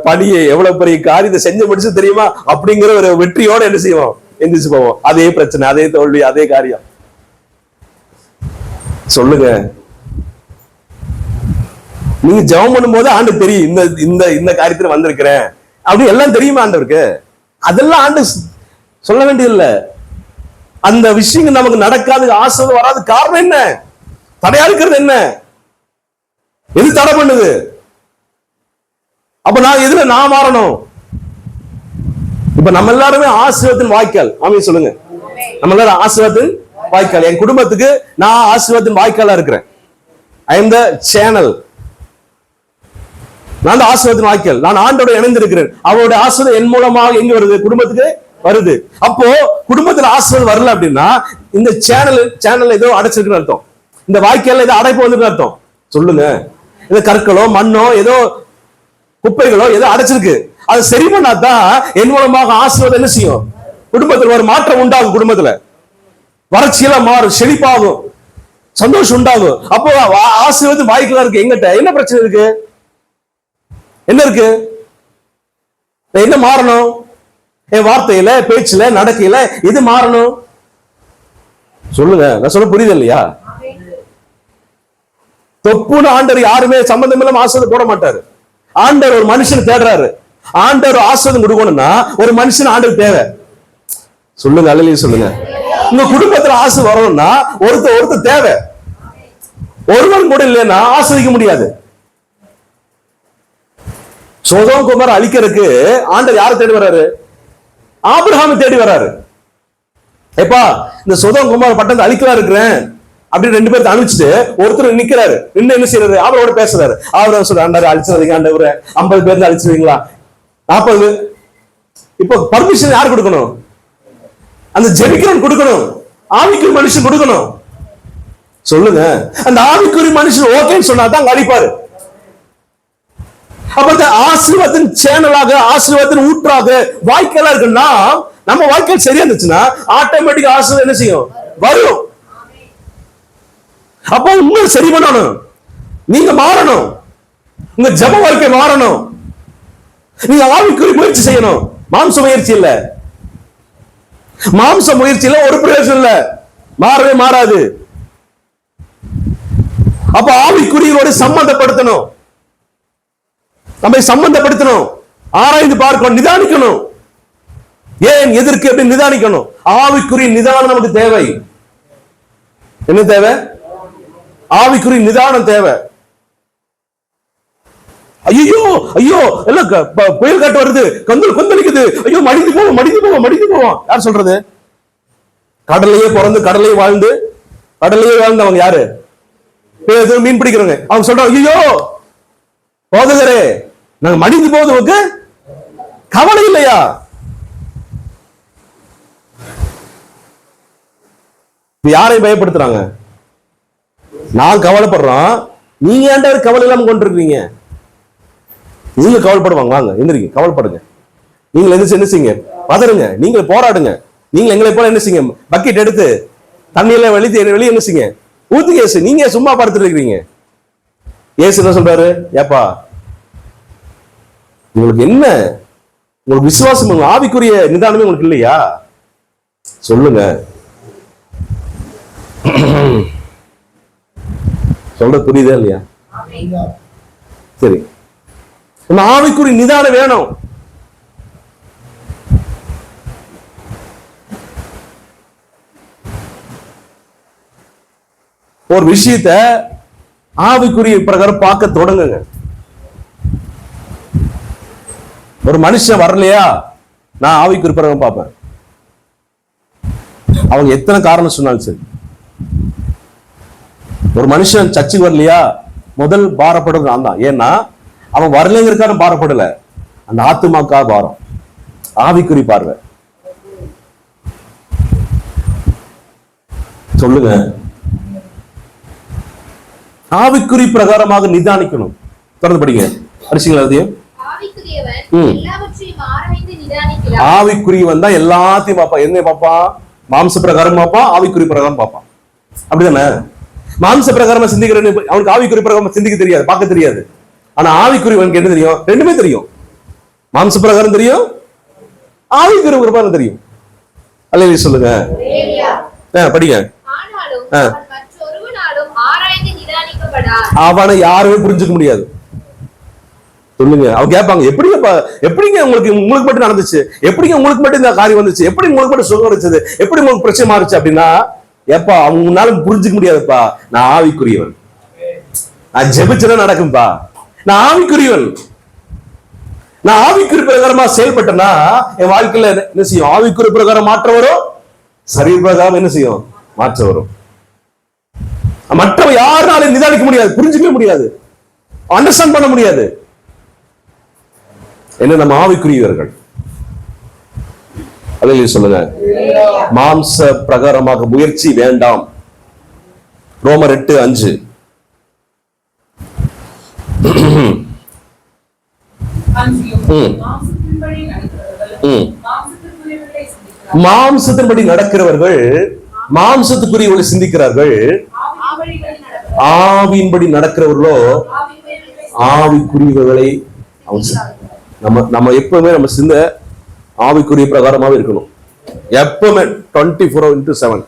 பணியை எவ்வளவு பெரிய காரியத்தை செஞ்சு முடிச்சு தெரியுமா அப்படிங்கிற ஒரு வெற்றியோட என்ன செய்வோம், எந்திரிச்சு போவோம். அதே பிரச்சனை, அதே தோல்வி, அதே காரியம். சொல்லுங்க, நீங்க ஜெபம் பண்ணும் போது ஆண்டு தெரியும், இந்த இந்த இந்த காரியத்துல வந்திருக்கிறேன் அப்படி எல்லாம் தெரியுமா ஆண்டவருக்கு? அதெல்லாம் ஆண்டு சொல்ல வேண்டியதில்லை. அந்த விஷயங்கள் நமக்கு நடக்காது, ஆசீர்வாதம் வராது. காரணம் என்ன? தடையா இருக்கிறது என்ன? எது தடை பண்ணுது? அப்ப நான் எதுல நான் மாறணும்? இப்ப நம்ம எல்லாருமே ஆசீர்வாதத்தின் வாய்க்கால். ஆமென் சொல்லுங்க. நம்ம எல்லாரும் ஆசீர்வாதத்தின் வாய்க்கால். என் குடும்பத்துக்கு நான் ஆசீர்வாதத்தின் வாய்க்காலா இருக்கிறேன். I am the channel. நான் தான் ஆசீர்வாதத்தின் வாய்க்கால். நான் ஆண்டோட இணைந்திருக்கிறேன். அவருடைய ஆசீர்வாதம் என் மூலமாக எங்க வருது? குடும்பத்துக்கு வருது. அப்போ குடும்பத்துல ஆசீர்வாதம் வரல அப்படின்னா இந்த சேனல் ஏதோ அடைச்சிருக்குன்னு அர்த்தம். இந்த வாய்க்கால ஏதோ அடைப்பு வந்துருக்கு அர்த்தம். சொல்லுங்க, ஏதோ கற்களோ மண்ணோ ஏதோ குப்பைகளோ ஏதோ அடைச்சிருக்கு. அது சரி பண்ணாதான் என் மூலமாக ஆசீர்வாதம் என்ன செய்யும்? குடும்பத்துல ஒரு மாற்றம் உண்டாகும். குடும்பத்துல வறட்சியெல்லாம் மாறும், செழிப்பாகும், சந்தோஷம் உண்டாகும். அப்போ ஆசீர்வாதம் வாய்க்கலாம் இருக்கு. எங்கிட்ட என்ன பிரச்சனை இருக்கு? என்ன இருக்கு? என்ன மாறணும்? என் வார்த்தையில, பேச்சுல, நடக்கையில இது மாறணும். சொல்லுங்க, நான் சொல்ல புரியுது இல்லையா? தொப்புன்னு ஆண்டவர் யாருமே சம்பந்தம் இல்லாம ஆசீர்வாதம் போட மாட்டாரு. ஆண்டவர் ஒரு மனுஷன் தேடுறாரு. ஆண்டவர் ஆசீர்வாதம் கொடுக்கணும்னா ஒரு மனுஷன் ஆண்டவர் தேவை. சொல்லுங்க, அல்லேலூயா சொல்லுங்க. உங்க குடும்பத்துல ஆசீர்வாதம் வரணும்னா ஒருத்தர் தேவை. ஒருவன் கூட இல்லைன்னா ஆசீர்வதிக்க முடியாது. சோதோம் குமார அழிக்கிறதுக்கு ஆண்டவர் யாரை தேடி வர்றாரு? ஆபிரகாமை தேடி வர்றாரு. எப்பா இந்த சோதோம் குமார பட்டணத்தை அழிக்கலாம் இருக்கிறேன் அப்படின்னு 2 பேருக்கு அனுப்பிச்சுட்டு ஒருத்தர் நிக்கிறாரு. இன்னும் என்ன செய்யறாரு? அவரோட பேசுறாரு. அவர் சொல்ற, ஆண்டவர் அழிச்சிருவீங்க, ஆண்டவர் 50 பேர் அழிச்சிருவீங்களா? 40. இப்போ பர்மிஷன் யார் கொடுக்கணும்? அந்த ஜெபிக்கிறவன் கொடுக்கணும், ஆவிக்குரிய மனுஷன் கொடுக்கணும். சொல்லுங்க, அந்த ஆவிக்குரிய மனுஷன் ஓகேன்னு சொன்னா தான் அழிப்பாரு. அப்ப ஆசீர்வாதத்தின் சேனலாக, ஆசீர்வாதத்தின் ஊற்றாக வாய்க்காலா இருக்குன்னா நம்ம வாய்க்கால் சரியா இருந்துச்சுன்னா ஆட்டோமேட்டிக்கா ஆசீர்வாதம் என்ன செய்யும்? வரும். அப்ப இன்னும் சரி பண்ணணும், நீங்க மாறணும், உங்க ஜப வாழ்க்கை மாறணும், நீங்க ஆவிக்குரிய முயற்சி செய்யணும். மாம்ச முயற்சி இல்ல, மாம்ச முயற்சியில ஒரு பிரயோஜனம் இல்ல, மாறவே மாறாது. அப்ப ஆவிக்குரியோட சம்பந்தப்படுத்தணும், நம்மை சம்பந்தப்படுத்தணும், ஆராய்ந்து பார்க்கணும், நிதானிக்கணும். ஏன் எதற்கு எப்படி நிதானிக்கணும்? ஆவிக்குரிய நிதானம் நமக்கு தேவை. என்ன தேவை? ஆவிக்குரிய நிதானம் தேவை. ஐயோ ஐயோ எல்லாம் புயல் காட்டு வருது, கொந்தளிக்குது, ஐயோ மடிந்து போவோம். யார் சொல்றது? கடலையே பிறந்து கடலையே வாழ்ந்தவங்க யாரு? மீன் பிடிக்கிறவங்க. அவங்க சொல்றாங்க, ஐயோ போதுகிறே, நாங்க மடிந்து போவதுக்கு கவலை இல்லையா? யாரை பயப்படுத்துறாங்க? நான் கவலைப்படுறோம், நீங்க ஏன்டா கவலை இல்லாம கொண்டிருக்கீங்க? நீங்க கவலைப்படுவாங்க, வாங்க எந்திரிங்க, கவலைப்படுங்க. நீங்க என்ன செய்யுங்க? பதறுங்க, நீங்க போராடுங்க. நீங்க எங்களை போல என்ன செய்யுங்க? பக்கெட் எடுத்து தண்ணியில வெளியே என்ன செய்யுங்க? ஊத்துங்க. ஏசு, நீங்க சும்மா படுத்துட்டு இருக்கீங்க. ஏசு என்ன சொல்றாரு? ஏப்பா உங்களுக்கு என்ன? உங்களுக்கு விசுவாசம், ஆவிக்குரிய நிதானமே உங்களுக்கு இல்லையா? சொல்லுங்க. சொல்றது புரியுதா இல்லையா? சரி, ஆவிக்குரிய நிதானம் வேணும். ஒரு விஷயத்த ஆவிக்குரிய பிரகாரம் பார்க்க தொடங்குங்க. ஒரு மனுஷன் வரலையா, நான் ஆவிக்குரிய பிரகாரம் பார்ப்பேன். அவங்க எத்தனை காரணம் சொன்னாலும் சரி. ஒரு மனுஷன் சர்ச்சுக்கு வரலையா, முதல் பாரப்படுறது நான் தான். ஏன்னா அவன் வரலைங்கிறக்கான பாரப்படல, அந்த ஆத்துமாக்கா பாரம், ஆவிக்குறி பார்வை. சொல்லுங்க. ஆவிக்குறி பிரகாரமாக நிதானிக்கணும். தொடர்ந்து படிங்க. படிச்சீங்களா அதையும்? ஆவிக்குரியவன் தான் எல்லாத்தையும் பார்ப்பான். என்ன பார்ப்பான்? மாம்ச பிரகாரம் பார்ப்பான், ஆவிக்குறி பிரகாரம் பார்ப்பான். அப்படிதானே? மாம்ச பிரகாரமா சிந்திக்கிறேன்னு அவனுக்கு ஆவிக்குறி பிரகாரமா சிந்திக்க தெரியாது, பார்க்க தெரியாது. ஆனா ஆவிக்குரியவனுக்கு என்ன தெரியும்? ரெண்டுமே தெரியும். மாம்ச பிரகாரம் தெரியும், ஆவிக்குரிய பிரகாரம் தெரியும். அல்லேலூயா சொல்லுங்க. படிங்க. அவனை யாருமே புரிஞ்சுக்க முடியாது. சொல்லுங்க. அவங்க கேட்பாங்க, எப்படிங்க உங்களுக்கு மட்டும் நடந்துச்சு, எப்படிங்க உங்களுக்கு மட்டும் இந்த காரியம் வந்துச்சு, எப்படி உங்களுக்கு மட்டும் சுகம் கிடைச்சது, எப்படி உங்களுக்கு பிரச்சனை மாறுச்சு அப்படின்னா, எப்பா அவங்களால புரிஞ்சுக்க முடியாதுப்பா. நான் ஆவிக்குரியவன், நான் ஜெபிச்சா நடக்கும்பா. நான் ஆவிக்குரியவன், நான் ஆவிக்குரிய பிரகாரமா செயல்பட்டேன்னா என் வாழ்க்கையில என்ன செய்யும்? ஆவிக்குரிய பிரகாரம் மாற்ற வரும், சரீர பிரகாரம் என்ன செய்யும்? மாற்ற வரும். மற்றவ யாருனாலும் நிதானிக்க முடியாது, புரிஞ்சுக்கவே முடியாது, அண்டர்ஸ்டாண்ட் பண்ண முடியாது. என்ன நம்ம ஆவிக்குரியவர்கள். அல்லேலூயா சொல்லுங்க. மாம்ச பிரகாரமாக முயற்சி வேண்டாம். ரோமர் 8:5. மாம்சத்தின்படி நடக்கிறவர்கள் மாம்சத்துக்குரியவர்களை சிந்திக்கிறார்கள், ஆவியின்படி நடக்கிறவர்களோ ஆவிக்குரியவர்களை. நம்ம எப்பவுமே நம்ம சிந்த ஆவிக்குரிய பிரகாரமாவே இருக்கணும். எப்பவுமே 24/7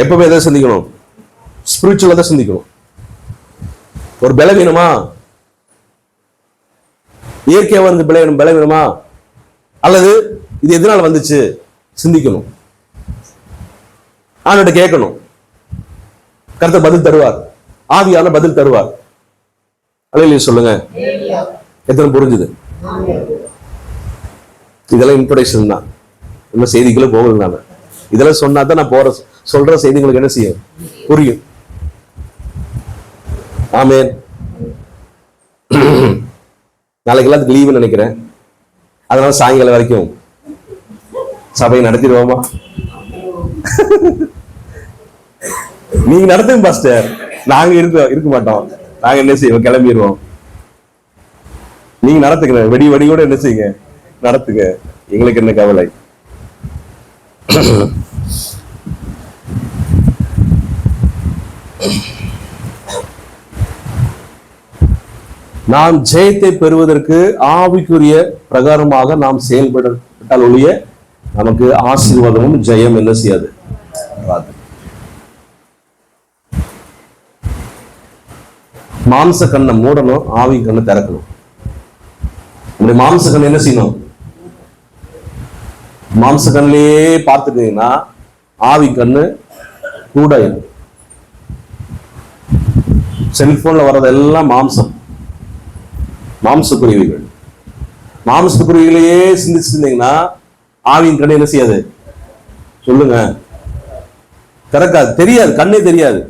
எப்பவுமே எதை சிந்திக்கணும்? ஸ்பிரிச்சுவலா தான் சிந்திக்கணும். ஒரு பலவீனமா, இயற்கையா வந்து பலவீனமா, அல்லது இது எதனால வந்துச்சு சிந்திக்கணும். ஆண்ட கேட்கணும். கர்த்தர் பதில் தருவார், ஆவியான பதில் தருவார். அல்லேலூயா சொல்லுங்க. எத்தனை புரிஞ்சுது? இதெல்லாம் இன்ட்ரோடக்ஷன் தான், இந்த செய்திகளும் போகுது. நான் இதெல்லாம் சொன்னா தான் நான் சொல்ற செய்திகளுக்கு என்ன செய்யும்? புரியும். ஆமென். நாளைக்கு எல்லாத்துக்கு லீவுன்னு நினைக்கிறேன். அதனால சாயங்காலம் வரைக்கும் சபையை நடத்திடுவோமா? நீங்க நடத்துங்க பாஸ்டர், நாங்க இருக்க மாட்டோம். நாங்க என்ன செய்வோம்? கிளம்பிடுவோம். நீங்க நடத்துங்க, வெடி கூட என்ன செய்யுங்க? நடத்துங்க, எங்களுக்கு என்ன கவலை. நாம் ஜெயத்தை பெறுவதற்கு ஆவிக்குரிய பிரகாரமாக நாம் செயல்பட்டால் ஒழிய நமக்கு ஆசீர்வாதமும் ஜெயம் என்ன செய்யாது? மாம்ச கண்ணை மூடணும், ஆவி கண்ணை திறக்கணும். நம்முடைய மாம்ச கண்ணை என்ன செய்யணும்? மாம்ச கண்ணிலேயே பார்த்துட்டீங்கன்னா ஆவி கண்ணு கூட. செல்போன்ல வர்றதெல்லாம் மாம்சம், மாம்சக்குருவிகள். மாம்சக்குருவிகளையே சிந்திச்சிருந்தீங்கன்னா ஆவியின் கண்ணை என்ன செய்யாது? சொல்லுங்க. திறக்காது, தெரியாது, கண்ணே தெரியாது.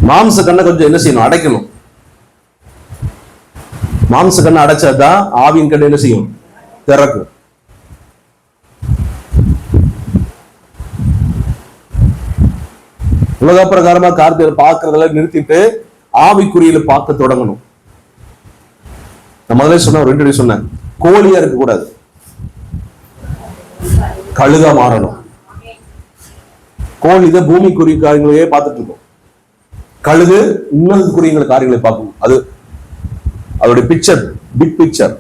மாம்ச கண்ணை கொஞ்சம் என்ன செய்யணும்? அடைக்கணும். மாம்ச கண்ணை அடைச்சாதான் ஆவியின் கண்ணை என்ன செய்யும்? திறக்கும். உலக பிரகாரமா காரியத்தை பார்க்கறதுல நிறுத்திட்டு ஆவிக்குறியில பார்க்க தொடங்கணும். நான் முதல்ல சொன்ன 2 சொன்னேன். கோழியா இருக்க கூடாது, கழுகா மாறணும். கோழி தான் பூமிக்குரிய காரியங்களையே பார்த்துட்டு இருக்கும். கழுகு உன்னதக்குரிய காரியங்களை பார்க்கும். அதோடைய பிக்சர், பிக் பிக்சர்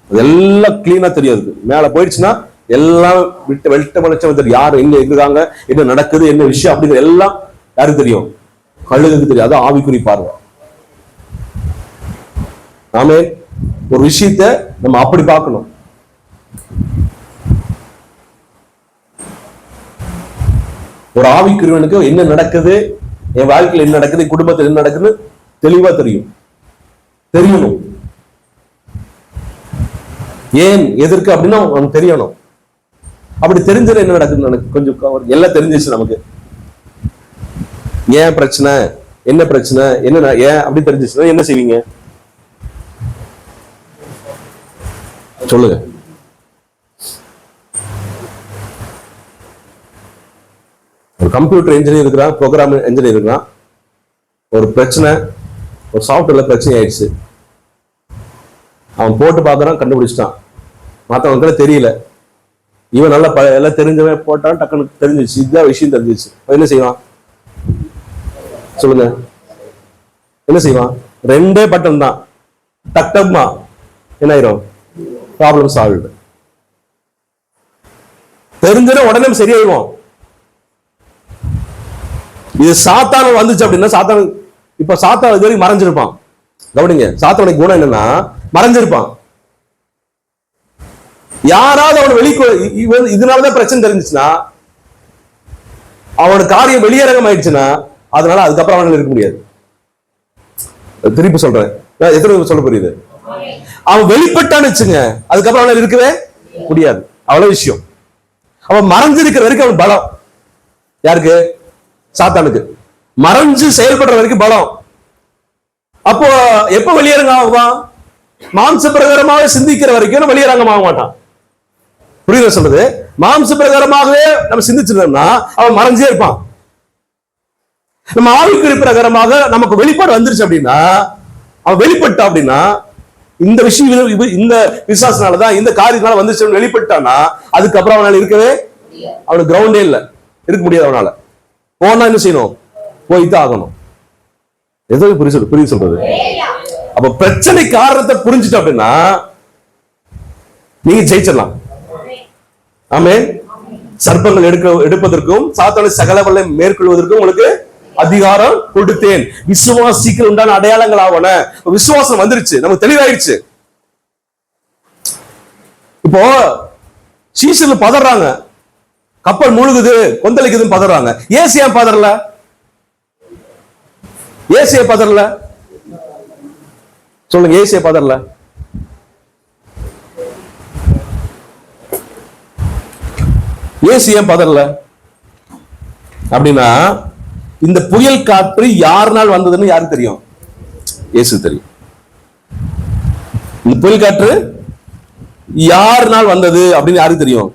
அதெல்லாம் கிளீனா தெரியாது. மேல போயிடுச்சுன்னா எல்லாம் விட்டு வெட்ட வெளிச்சம் தெரியும். யாரு எங்க இருக்காங்க, என்ன நடக்குது, என்ன விஷயம் அப்படிங்கிற எல்லாம் யாருக்கு தெரியும்? கழுகுக்கு தெரியும். அதான் ஆவிக்குறி பார்வை. நாமே ஒரு விஷயத்த நம்ம அப்படி பார்க்கணும். ஒரு ஆவிக்குரியவனுக்கு என்ன நடக்குது, என் வாழ்க்கையில் என்ன நடக்குது, என் குடும்பத்தில் என்ன நடக்குது தெளிவா தெரியணும். ஏன் எதற்கு அப்படின்னா நமக்கு தெரியணும். அப்படி தெரிஞ்சது என்ன நடக்குதுன்னு எனக்கு கொஞ்சம் எல்லாம் தெரிஞ்சிச்சு நமக்கு. ஏன் பிரச்சனை, என்ன பிரச்சனை, என்ன ஏன் அப்படி தெரிஞ்சிச்சுன்னா என்ன செய்வீங்க சொல்லுங்க. ஒரு கம்ப்யூட்டர் இன்ஜினியர் இருக்கிறான், ப்ரோக்ராம் இன்ஜினியர் இருக்கிறான். ஒரு பிரச்சனை, ஒரு சாஃப்ட்வேர்ல பிரச்சனை ஆயிடுச்சு. அவன் போட்டு பார்க்கறான், கண்டுபிடிச்சிட்டான். மற்றவங்களுக்கு தெரியல. இவன் நல்லா எல்லாம் தெரிஞ்சவன் போட்டான், டக்குனு தெரிஞ்சிச்சு. இதுதான் விஷயம் தெரிஞ்சிச்சு. என்ன செய்வான் சொல்லுங்க? என்ன செய்வான்? 2 பட்டன் தான், டக்டக்மா என்ன ஆயிரும், ப்ராப்ளம் சால்வ். தெரிஞ்ச உடனே சரியாயிரும். இது சாத்தான் வந்துச்சு அப்படின்னா, சாத்தான் இப்ப சாத்தான் இது வரைக்கும் மறைஞ்சிருப்பான். கவனிங்க, சாத்தானுடைய குணம் என்னன்னா மறைஞ்சிருப்பான். யாராவது அவன் இதனாலதான் பிரச்சனை தெரிஞ்சுச்சுன்னா, அவனோட காரியம் வெளியரங்கம் ஆயிடுச்சுன்னா, அதனால அதுக்கப்புறம் அவனால இருக்க முடியாது. திருப்பி சொல்றேன், எத்தனை சொல்ல புரியுது? அவன் வெளிப்பட்டான்னு வச்சுங்க, அதுக்கப்புறம் அவனால இருக்கவே முடியாது. அவ்வளவு விஷயம். அவன் மறைஞ்சிருக்கிற வரைக்கும் அவன் பலம். யாருக்கு? சாத்தானுக்கு. மறைஞ்சு செயல்படுற வரைக்கும் பலம். அப்போ எப்ப வெளியரங்கம் ஆகுவான்? மாம்ச பிரகாரமாக சிந்திக்கிற வரைக்கும் வெளியரங்கம் ஆக மாட்டான். புரியுத சொல்றது? மாம்ச பிரகாரமாகவே நம்ம சிந்திச்சிருந்தோம்னா அவன் மறைஞ்சே இருப்பான். நம்ம ஆவிக்குரிய பிரகாரமாக நமக்கு வெளிப்பாடு வந்துருச்சு அப்படின்னா, அவன் வெளிப்பட்டான் அப்படின்னா, இந்த விஷயம் இந்த விசுவாசனாலதான் இந்த காரியத்தினால வந்துச்சு வெளிப்பட்டானா, அதுக்கப்புறம் அவனால இருக்கவே அவனுக்கு கிரவுண்டே இல்லை, இருக்க முடியாது. அவனால போனா என்ன செய்யணும்? போய்தான் ஆகணும். எதோ புரிய சொல்றது? அப்ப பிரச்சனை காரணத்தை புரிஞ்சுட்டு அப்படின்னா நீங்க ஜெயிச்சிடலாம். ஆமென். சர்ப்பங்கள் எடுப்பதற்கும் சாத்தானை சகல வல்லை மேற்கொள்வதற்கும் உங்களுக்கு அதிகாரம் கொடுத்தேன். விசுவாசிகள் உண்டான அடையாளங்கள் ஆவன. விசுவாசம் வந்துருச்சு, நமக்கு தெளிவாயிருச்சு. இப்போ சீசன்ல பதறாங்க, கப்பல் முழுகுது, கொந்தளிக்குதுன்னு பதறாங்க. ஏசியா பதறல? ஏசியா பதறல? சொல்லுங்க, ஏசியா பதறல? ஏசியா பதறல அப்படின்னா, இந்த புயல் காற்று யாருனால் வந்ததுன்னு யாருக்கு தெரியும்? இயேசு தெரியும். இந்த புயல் காற்று யாருனால் வந்தது அப்படின்னு யாருக்கு தெரியும்?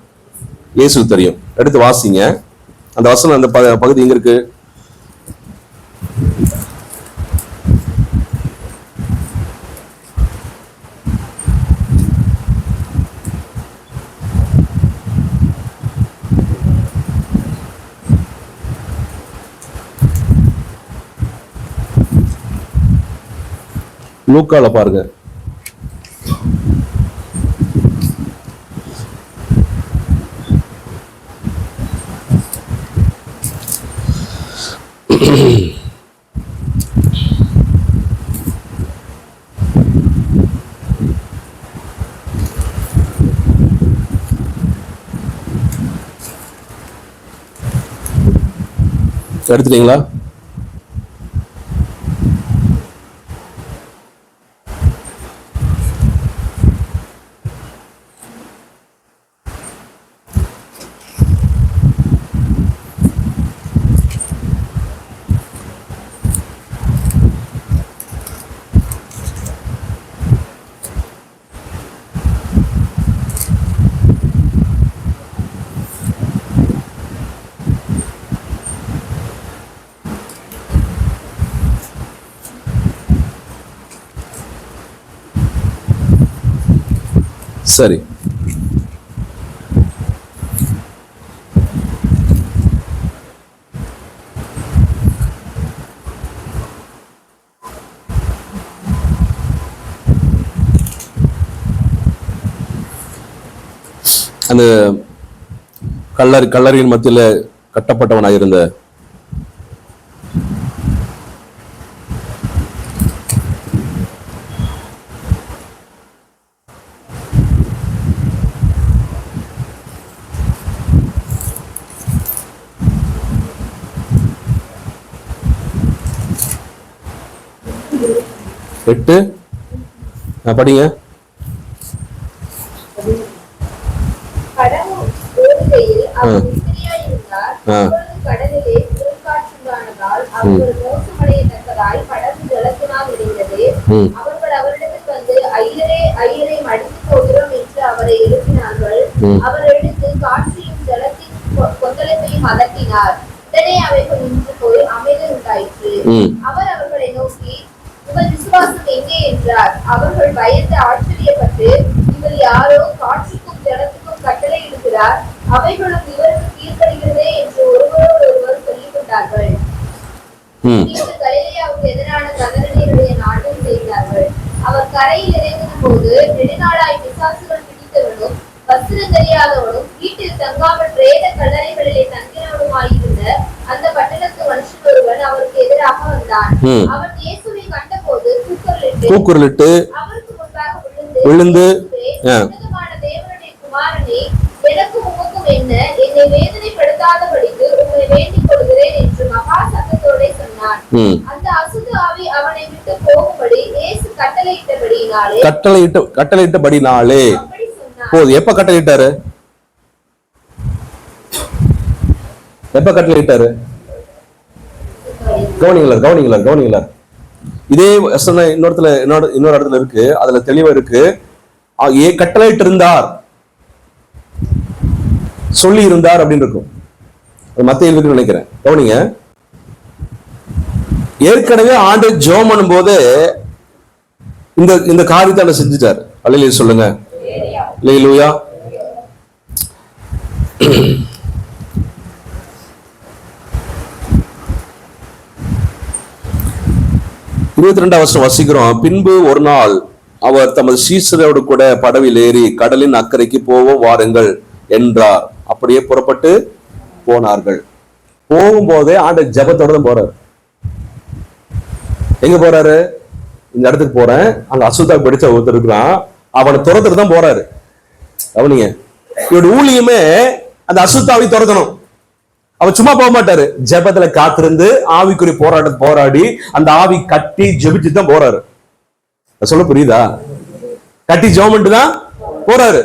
இயேசு தெரியும். எடுத்து வாசிங்க அந்த வசனம், அந்த பகுதி எங்க இருக்கு? லூக்கால பாருங்க. எடுத்துட்டீங்களா? சரி, அந்த கல்லறையின் மத்தியில கட்டப்பட்டவனாக இருந்த 8 படிங்க. கடவுள் ஓடுகையில் அவர் நித்திரையாயிருந்தார். அப்பொழுது கடலிலே பெருங்காற்றுண்டானதால் அவர்கள் மோசமடையத்தக்கதாய் படகு ஜலத்தினால் நிறைந்தது. அவர்கள் அவரிடத்தில் வந்து, ஐயரே ஐயரே, மடிந்து போகிறோம் என்று அவரை எழுப்பினார்கள். அவர் எழுந்து காற்றையும் ஜலத்தின் கொந்தளிப்பையும் அதட்டினார். உடனே அவைகள் நின்று போய் அமைதி உண்டாயிற்று. அவர் அவர்களை நோக்கி, உங்கள் விசுவாசம் எங்கே என்றார். அவர்கள் பயந்து ஆச்சரியப்பட்டு, இவர் யாரோ காற்றுக்கும் ஜலத்துக்கும் கட்டளை இடுகிறார், அவைகளும் இவருக்கு கீழ்ப்படுகிறதே என்று ஒருவரோடு ஒருவர் சொல்லிக் கொண்டார்கள். இன்று கலிலேயாவுக்கு எதிரான கதரணியருடைய நாட்டில் செய்தார்கள். அவர் கரையில் இறங்கின போது நெடுநாளாய் பிசாசுகள் பிடித்தவனும் வஸ்திரம் தெரியாதவனும் வீட்டில் தங்காமல் பிரேத கல்லறைகளிலே தங்கினவனுமாயிருந்த அந்த பட்டணத்து மனுஷன் ஒருவன் அவருக்கு எதிராக வந்தான். அவன் இயேசுவை கண்டபோது கூக்குரலிட்டு அவருக்கு முன்பாக விழுந்து, தேவனுடைய குமாரனே, எனக்கும் உமக்கும் என்ன, என்னை வேதனைப்படுத்தாதபடிக்கு உங்களை வேண்டிக் கொள்கிறேன் என்று மகா சத்தத்தோட சொன்னான். அந்த அசுத்த ஆவி அவனை விட்டு போகும்படி இயேசு கட்டளையிட்டபடினாலே போது. எப்ப கட்டளையிட்டாரு? கவனிங்களா. இதே இன்னொரு இடத்துல இருக்கு, அதுல தெளிவா இருக்கு. கட்டளையிட்டு இருந்தார், சொல்லி இருந்தார் அப்படின்னு இருக்கும். மத்திய இருக்குன்னு நினைக்கிறேன். கவனிங்க, ஏற்கனவே ஆண்டு ஜெபம் பண்ணும் போது இந்த காரியத்தை செஞ்சுட்டார். அல்லேலூயா சொல்லுங்க. அல்லேலூயா. இருபத்தி 2 வருஷம் வசிக்கிறோம். பின்பு ஒரு நாள் அவர் தமது சீசரோடு கூட படவில் ஏறி கடலின் அக்கறைக்கு போவோம் வாருங்கள் என்றார். அப்படியே புறப்பட்டு போனார்கள். போகும்போதே ஆண்டு ஜெபத்தோட தான் போறாரு. எங்க போறாரு? இந்த இடத்துக்கு போறேன், அங்க அசுத்தா படிச்ச ஒருத்தர் இருக்கிறான், அவனை துரத்துட்டு தான் போறாரு. அவனிங்க இவருடைய ஊழியமே அந்த அசுத்தாவை துரத்தணும். அவர் சும்மா போக மாட்டாரு. ஜெபத்துல காத்திருந்து ஆவிக்குரிய போராட்டத்தை போராடி அந்த ஆவி கட்டி ஜெபிச்சு தான் போறாரு. சொல்ல புரியுதா? கட்டி ஜெபம் தான் போறாரு.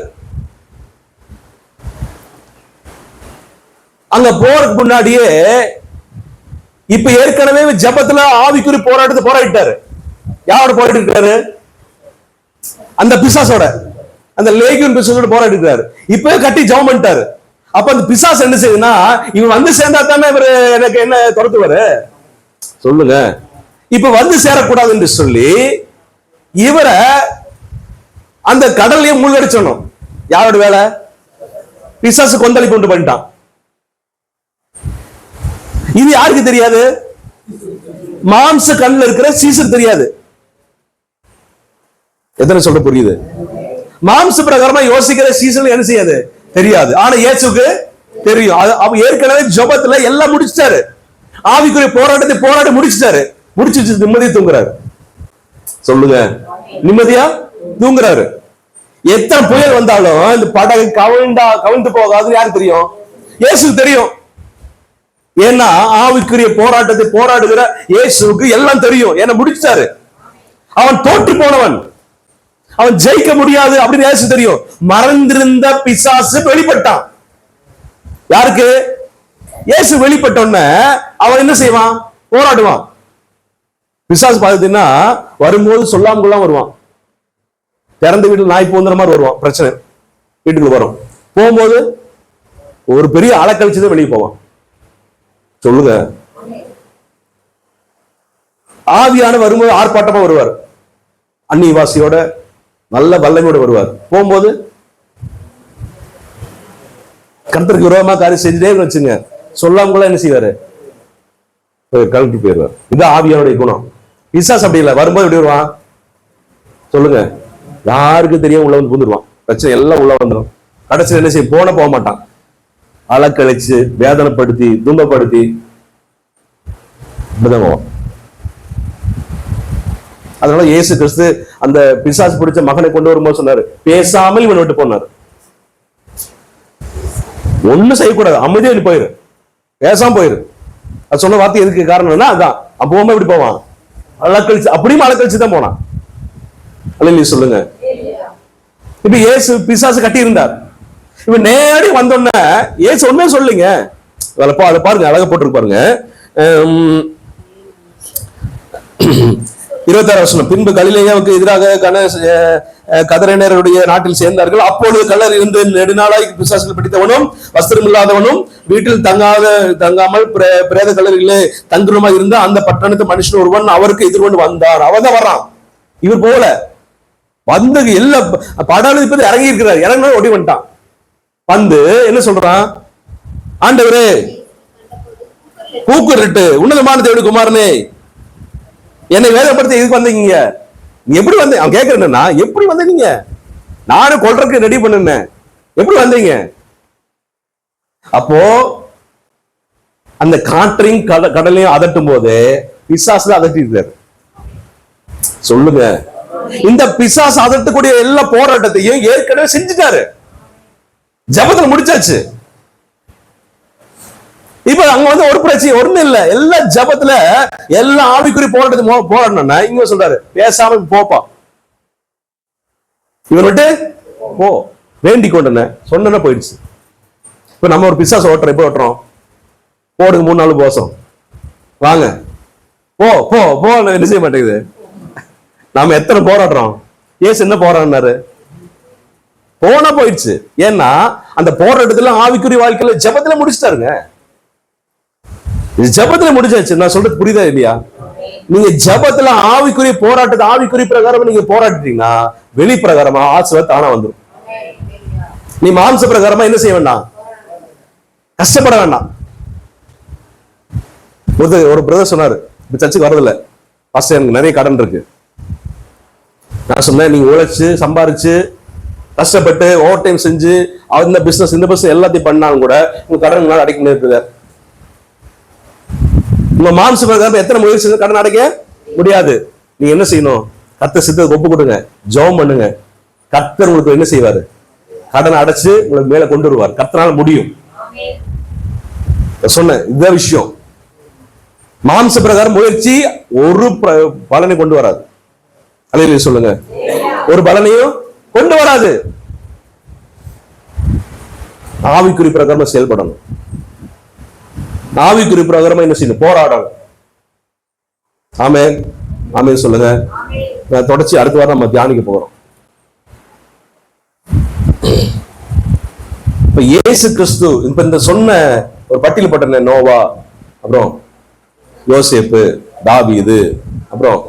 அங்க போறதுக்கு முன்னாடியே இப்ப ஏற்கனவே ஜெபத்துல ஆவிக்குரிய போராட்டத்தை போராடிட்டாரு. யாரோட போராடி இருக்காரு? அந்த பிசாசோட, அந்த லேகியோன் பிசாசோட போராடி இருக்காரு. இப்பவே கட்டி ஜெபம் பண்ணிட்டாரு. அப்ப அந்த பிசாசு என்ன செய்யுதுன்னா, இவன் வந்து சேர்ந்தா தானே இவரு எனக்கு என்ன துரத்துவாரு? சொல்லுங்க. இப்ப வந்து சேரக்கூடாது என்று சொல்லி இவரை அந்த கடலையே மூழ்கடிச்சணும். யாரோட வேலை? பிசாசு கொந்தளிப்பு கொண்டு பண்ணிட்டான். இது யாருக்கு தெரியாது? மாம்ச கண்ணில் இருக்கிற சீசர் தெரியாது. எத்தனை சொல்ல புரியுது? மாம்ச பிரகாரமா யோசிக்கிற சீசன் என்ன செய்யாது தெரியாது. ஆனா இயேசுக்கு தெரியும். அவ ஏற்கனவே ஜெபத்துல எல்லாம் முடிச்சிட்டாரு. ஆவிக்குரிய போராட்டத்தை போராடி முடிச்சிட்டாரு. முடிச்சு நிம்மதியா தூங்குறாரு. சொல்லுங்க, நிம்மதியா தூங்குறாரு. எத்தனை புயல் வந்தாலும் இந்த படகு கவிழ்ந்து போகாதுன்னு யாருக்கு தெரியும்? இயேசுக்கு தெரியும். ஏன்னா ஆவிக்குரிய போராட்டத்தை போராடுகிற இயேசுக்கு எல்லாம் தெரியும். ஏன்னா முடிச்சாரு. அவன் தோற்று போனவன், அவன் ஜெயிக்க முடியாது அப்படின்னு இயேசு தெரியும். மறந்திருந்த பிசாசு வெளிப்பட்டான். யாருக்கு? இயேசு வெளிப்பட்டோன்னு அவன் என்ன செய்வான்? போராடுவான். பிசாசு பார்த்தீங்கன்னா வரும்போது சொல்லாம வருவான். திறந்த வீட்டில் நாய் போந்துற மாதிரி வருவான். பிரச்சனை வீட்டுக்குள்ள வரும். போகும்போது ஒரு பெரிய அலக்கழிச்சுதான் வெளியே போவான். சொல்லுங்க. ஆவியான வரும்போது ஆர்ப்பாட்டமா வருவார். அந்நிவாசியோட நல்ல வல்லமையோட வருவார். போகும்போது கர்த்தருக்கு விரோதமா காரியம் செஞ்சுட்டே வச்சுங்க, சொல்லாம என்ன செய்வாரு? கலட்டி போயிடுவார். இது ஆவியானுடைய குணம். பிசாசு அப்படி இல்லை. வரும்போது எப்படி வருவான்? சொல்லுங்க. யாருக்கு தெரியும்? உள்ள வந்து புந்துருவான். பிரச்சனை எல்லாம் உள்ள வந்துடும். கடைசியில் என்ன செய்ய? போக மாட்டான். அலக்கழிச்சு வேதனைப்படுத்தி துன்பப்படுத்தி விதமாவான். அதனால இயேசு கிறிஸ்து அந்த பிசாசு பிடிச்ச மகனை கொண்டு வரும்போது சொன்னாரு, பேசாமல் இவன் விட்டு போனாரு. ஒண்ணும் செய்யக்கூடாது, அமைதியா போயிரு, பேசாம போயிரு. அது சொன்ன வார்த்தை எதுக்கு காரணம்னா அதான். அப்ப போகும்போது இப்படி போவான், அலக்கழிச்சு அப்படியும் அலக்கழிச்சு தான் போனான். அல்லேலூயா சொல்லுங்க. இப்ப இயேசு பிசாசு கட்டி இருந்தார். இப்ப நேரடி வந்தோடனே இயேசு ஒண்ணுமே சொல்லுங்க. அதை பாருங்க, அழகா போட்டு பாருங்க. 26 வசனம். பின்பு கலிலேயாவுக்கு எதிராக கதரேனருடைய நாட்டில் சேர்ந்தார்கள். அப்பொழுது கள்ளர் இருந்து நெடுநாளாய் பிசாசுகள் பிடித்தவனும் வஸ்திரம் இல்லாதவனும் வீட்டில் தங்காமல் பிரேத கல்லறையிலே தங்குமா இருந்த அந்த பட்டணத்து மனுஷன் ஒருவன் அவருக்கு எதிர்கொண்டு வந்தார். அவன் தான் வர்றான். இவர் போல வந்து எல்லா படம் இறங்கி இருக்கிறார். இறங்கினா ஓடி வந்துட்டான். வந்து என்ன சொல்றான்? ஆண்டவரே, கூக்குரட்டு, உன்னதமான தேவனுடைய குமாரனே, என்னை வேதப்படுத்த எதுக்கு வந்தீங்க? எப்படி வந்து அவன் கேட்கறேன்னா, எப்படி வந்தீங்க? நானும் கொல்றதுக்கு ரெடி பண்ணுனேன், எப்படி வந்தீங்க? அப்போ அந்த காற்றையும் கடலையும் அதட்டும் போது பிசாசுல அதட்டி இருக்காரு. சொல்லுங்க, இந்த பிசாசு அதட்டக்கூடிய எல்லா போராட்டத்தையும் ஏற்கனவே செஞ்சுட்டாரு. ஜபத்துல முடிச்சாச்சு. இப்ப அங்க வந்து ஒரு பிரச்சனை ஒண்ணு இல்ல. எல்லா ஜபத்துல எல்லா ஆவிக்குறி போராடணும்னா இங்க சொல்றாரு, பேசாம போப்பா, இவர் விட்டு போ, வேண்டிக் கொண்டு சொன்ன போயிடுச்சு. இப்ப நம்ம ஒரு பிசாசு ஓட்டுறோம். எப்ப ஓட்டுறோம்? போடுங்க 3-4 போசம், வாங்க போ போ போ, என்ன செய்ய மாட்டேங்குது. நாம எத்தனை போராடுறோம்? ஏசு என்ன போராடினாரு? போனா போயிடுச்சு. ஏன்னா அந்த போராட்டத்துல ஆவிக்குறி வாழ்க்கையில ஜபத்துல முடிச்சுட்டாருங்க. ஜபத்துல முடிச்சாச்சு. நான் சொல்றது புரியுதா இல்லையா? நீங்க ஜபத்துல ஆவிக்குரிய போராட்டத்தை ஆவிக்குரிய பிரகாரம் நீங்க போராட்டிட்டீங்கன்னா வெளி பிரகாரமா ஆசீர்வாதம் தானா வந்துடும். நீ மாம்ச பிரகாரமா என்ன செய்ய வேண்டாம், கஷ்டப்பட வேண்டாம். ஒரு பிரதர் சொன்னாரு, சர்ச்சுக்கு வரதில்ல பாஸ்டர், எனக்கு நிறைய கடன் இருக்கு. நான் சொன்னேன், நீங்க உழைச்சு சம்பாரிச்சு கஷ்டப்பட்டு ஓவர் டைம் செஞ்சு அந்த பிசினஸ் இந்த பிசினஸ் எல்லாத்தையும் பண்ணாலும் கூட உங்க கடன் அடைக்க முடியாது. உங்க மாம்ச பிரகாரம் எத்தனை முயற்சி கடன் அடைக்க முடியாது. நீங்க என்ன செய்யணும்? கர்த்தர் சித்தத்தை ஒப்பு கொடுங்க, ஜெபம் பண்ணுங்க. கர்த்தர் உங்களுக்கு என்ன செய்வாரு? கடனை அடைச்சு உங்களுக்கு மேல கொண்டு வருவார். கர்த்தரால முடியும். சொன்ன இந்த விஷயம் மாம்ச பிரகாரம் முயற்சி ஒரு பலனை கொண்டு வராது. அல்லேலூயா சொல்லுங்க. ஒரு பலனையும் கொண்டு வராது. ஆவிக்குறி பிரகாரமா செயல்படணும். ஆவிக்குறி பிரகாரமா என்ன செய்யணும்? போராடணும். ஆமென், ஆமென் சொல்லுங்க. நான் தொடர்ச்சி அடுத்த வாரம் நம்ம தியானிக்க போறோம். இப்ப இயேசு கிறிஸ்து இப்ப இந்த சொன்ன ஒரு பட்டியல் போட்ட நோவா, அப்புறம் யோசேப்பு, தாவீது, அப்புறம்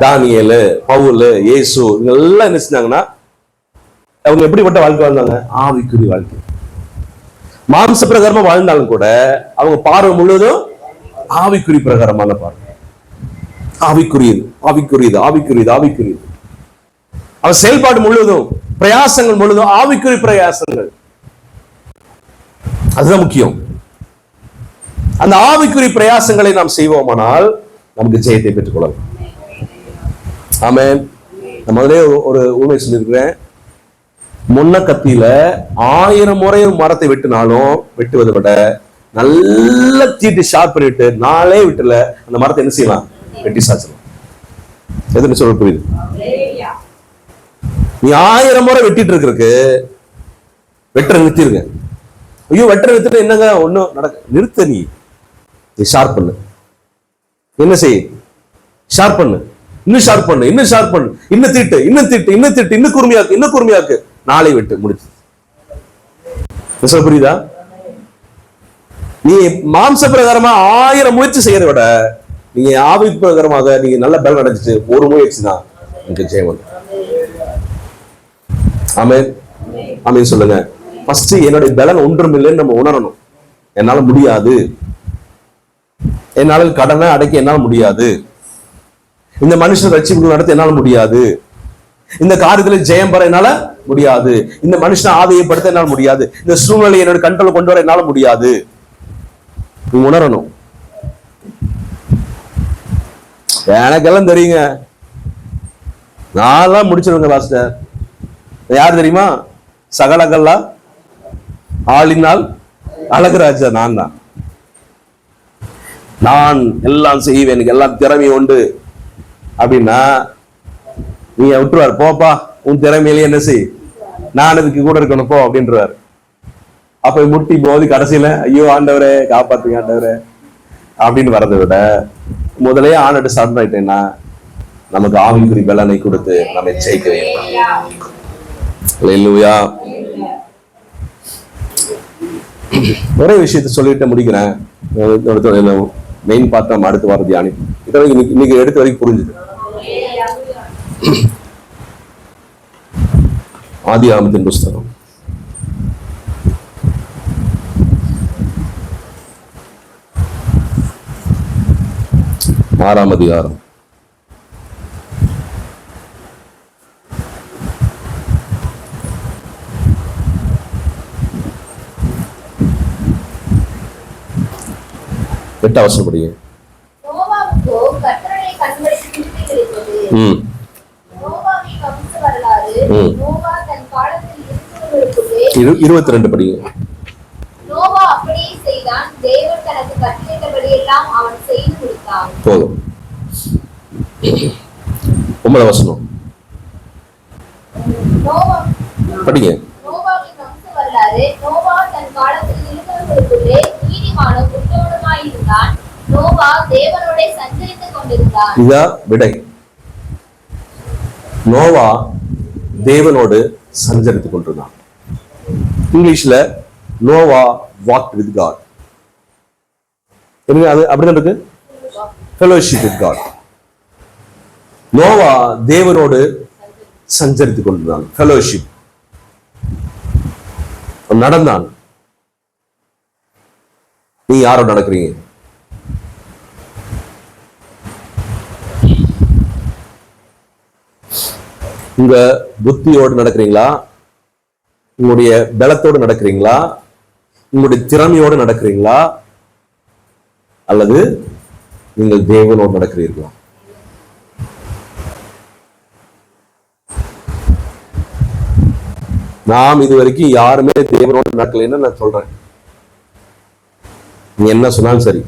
தானியேலு, பவுல், இயேசு, இவங்கெல்லாம் என்ன செஞ்சாங்கன்னா அவங்க எப்படிப்பட்ட வாழ்க்கை வாழ்ந்தாங்க? ஆவிக்குரிய வாழ்க்கை. மாம்ச பிரகாரமா வாழ்ந்தாலும் கூட அவங்க பார்வை முழுவதும் ஆவிக்குறி பிரகாரமான பார்வை. ஆவிக்குரியது ஆவிக்குரியது ஆவிக்குரியது ஆவிக்குரியது. அவன் செயல்பாடு முழுவதும் பிரயாசங்கள் முழுவதும் ஆவிக்குறி பிரயாசங்கள். அதுதான் முக்கியம். அந்த ஆவிக்குறி பிரயாசங்களை நாம் செய்வோமானால் நமக்கு ஜெயத்தை பெற்றுக் கொள்ளலாம். ஆமென். நான் முதலே ஒரு உண்மை சொல்லியிருக்கிறேன். முன்ன கத்தியில 1000 முறை மரத்தை வெட்டினாலும் வெட்டுவதை விட நல்ல தீட்டு ஷார்ப் பண்ணிட்டு 4 விட்டுல அந்த மரத்தை என்ன செய்யலாம்? வெட்டி சாச்சலாம். எதுன்னு சொல்ல புரியுது? நீ 1000 முறை வெட்டிட்டு இருக்கு, வெட்டுற நிறுத்திருங்க. ஐயோ வெட்டுற நிறுத்திட்டு என்னங்க ஒன்னும் நடக்க, நிறுத்த. நீ ஷார்ப் பண்ணு. என்ன செய்? ஷார்ப் பண்ணு, இன்னும் ஷார்ப் பண்ணு, இன்னும் ஷார்ப் பண்ணு, இன்னும் தீட்டு, இன்னும் தீட்டு, இன்னும் தீட்டு, இன்னும் கூர்மையாக்கு, இன்னும் கூர்மையாக்கு. 4 வெட்டு முடிச்சு. புரியுதா? நீ மாம்ச பிரகாரமா 1000 முயற்சி செய்யறத விட நீங்க ஆவி பிரகாரமாக நீங்க நல்ல பலன் அடைஞ்சிட்டு ஒரு முயற்சி தான் உங்களுக்கு ஜெயம். ஆமென், ஆமென் சொல்லுங்க. ஃபர்ஸ்ட் என்னுடைய பலன் ஒன்றும் இல்லைன்னு நம்ம உணரணும். என்னால முடியாது, என்னால கடனை அடைக்க என்னால முடியாது, இந்த மனுஷன் ரட்சிப்பு நடத்த என்னால முடியாது, இந்த காரியத்துல ஜெயம் பெற என்னால முடியாது, இந்த மனுஷனை ஆதாயப்படுத்த என்னால முடியாது, இந்த சூழ்நிலை என்னோட கண்ட்ரோல் கொண்டு வர என்னால முடியாது. நீ உணரணும். எனக்கெல்லாம் தெரியுங்க, நான் முடிச்சிருவேங்க பாஸ்டர். யார் தெரியுமா? சகலகல்லா ஆளினால் அழகுராஜா நான் தான். நான் எல்லாம் செய்வேன், எனக்கு எல்லாம் திறமை உண்டு அப்படின்னா நீங்க விட்டுருவாரு, போப்பா உன் திறமையிலேயே என்ன செய், நான் இதுக்கு கூட இருக்கணும் போ அப்படின்றாரு. அப்ப முட்டி போது கடைசியில ஐயோ ஆண்டவரே காப்பாத்துங்க ஆண்டவரே அப்படின்னு வரதை விட முதலே ஆண்டு சரண் ஆயிட்டேன்னா நமக்கு ஆவிக்குறி பலனை கொடுத்து நம்ம ஜெயிக்க வேண்டும். அல்லேலூயா. ஒரே விஷயத்த சொல்லிட்டு முடிக்கிறேன். மெயின் பார்ட் நம்ம அடுத்த வாரம் தியானம். இன்னைக்கு எடுத்த வரைக்கும் புரிஞ்சுது. ஆதியாகமத்தின் புஸ்தகம் 6ஆம் அதிகாரம் 8ஆம் வசனம் படிங்க. நோவாவுக்கோ கர்த்தருடைய கண்களுக்கு கிருபை கிடைத்தது. நோவாவின் வம்ச வரலாறு. நோவா தன் காலத்தில் இருந்தவர்களுக்குள்ளே 22 படிங்க. நோவா அப்படியே செய்தான். தேவன் தனக்கு கட்டளையிட்டபடி எல்லாம் அவன் செய்து முடித்தான். போதும். 9ஆம் வசனம் நோவா படிங்க. நோவாவின் வம்ச வரலாறு. நோவா தன் காலத்தில் இருந்தவர்களுக்குள்ளே நீதிமானும் உத்தமனுமாய் இருந்தான். நோவா தேவனோட சஞ்சரித்துக் கொண்டிருந்தான். இதா விடை. நோவா தேவனோடு சஞ்சரித்துக் கொண்டிருந்தான். இங்கிலீஷ்ல நோவா வாக்ட் வித் காட். அது அப்படிதான் இருக்கு, ஃபெலோஷிப் வித் காட். நோவா தேவனோடு சஞ்சரித்துக் கொண்டிருந்தான், ஃபெலோஷிப் நடந்தான். நீ யாரோட நடக்கிறீங்க? உங்க புத்தியோடு நடக்கிறீங்களா? உங்களுடைய பலத்தோடு நடக்கிறீங்களா? உங்களுடைய திறமையோடு நடக்கிறீங்களா? அல்லது நீங்கள் தேவனோடு நடக்கிறீர்களா? நாம் இதுவரைக்கும் யாருமே தேவனோடு நடக்கலைன்னு நான் சொல்றேன். நீ என்ன சொன்னாலும் சரி.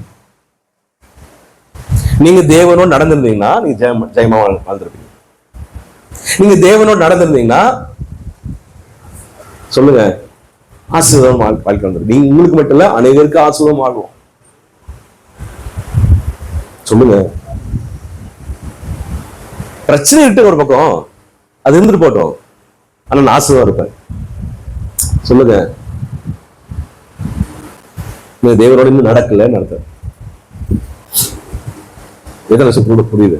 நீங்க தேவனோடு நடந்திருந்தீங்கன்னா நீங்க ஜெயமா வாழ்ந்திருப்பீங்க. நீங்க தேவனோடு நடந்திருந்தீங்கன்னா சொல்லுங்க, ஆசீர்வாதம் வாழ்க்கை வந்துடும். நீங்க உங்களுக்கு மட்டும் இல்ல, அனைவருக்கு ஆசீர்வாதம் ஆகும். சொல்லுங்க. பிரச்சனை இருக்கு ஒரு பக்கம், அது இருந்துட்டு போட்டோம், ஆனா நான் ஆசீர்வாதம் இருப்பேன். சொல்லுங்க. தேவனோட இன்னும் நடக்கல நடத்த எதனா புரியுது?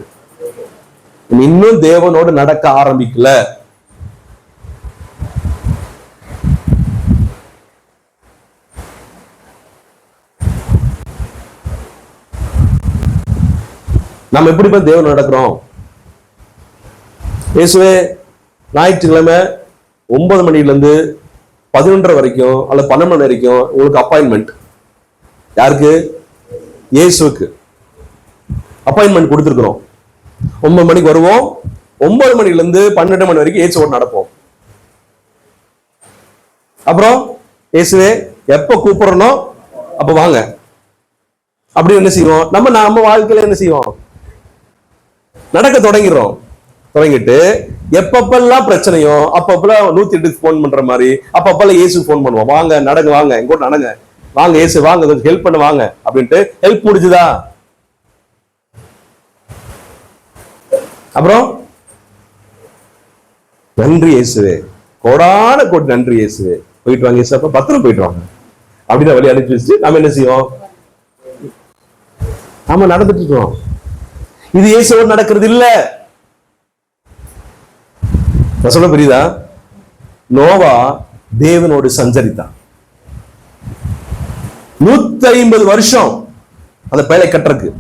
இன்னும் தேவனோடு நடக்க ஆரம்பிக்கல. நம்ம எப்படி தேவன் நடக்கிறோம்? இயேசுவே ஞாயிற்றுக்கிழமை 9 மணில இருந்து 11:30 வரைக்கும் அல்லது 12 மணி வரைக்கும் உங்களுக்கு அப்பாயின்மெண்ட். யாருக்கு? இயேசுக்கு அப்பாயின்மெண்ட் கொடுத்துருக்கிறோம். 9 மணிக்கு வருவோம், 9 மணில இருந்து 12 மணி வரைக்கும் இயேசுவோடு நடப்போம். அப்புறம் இயேசுவே எப்ப கூப்பிடுறனோ அப்ப வாங்க. அப்படி என்ன செய்வோம்? நம்ம வாழ்க்கையில என்ன செய்வோம்? நடக்க தொடங்கிட்டு எப்பப்பெல்லாம் பிரச்சனையோ அப்பப்பெல்லாம் 108க்கு போன் பண்ற மாதிரி அப்பப்பெல்லாம் இயேசுக்கு போன் பண்ணுவோம். வாங்க நடங்க, வாங்க எங்கூட நடங்க, வாங்க இயேசு வாங்க, கொஞ்சம் ஹெல்ப் பண்ண வாங்க அப்படின்ட்டு. ஹெல்ப் முடிஞ்சுதா? அப்புறம் நன்றி இயேசுவே, கோடான கோடி நன்றி இயேசுவே, போயிட்டு வாங்க இயேசு, அப்ப பத்திரம் போயிட்டு வாங்க அப்படின்னு வழி அனுப்பி வச்சுட்டு நம்ம என்ன செய்வோம்? நாம நடந்துட்டு இருக்கோம். இது இயேசுவோடு நடக்கிறது இல்ல. நான் சொல்ல புரியுதா? நோவா தேவனோடு சஞ்சரித்தான். 150 வருஷம் அந்த பேலை கட்டுறதுக்கு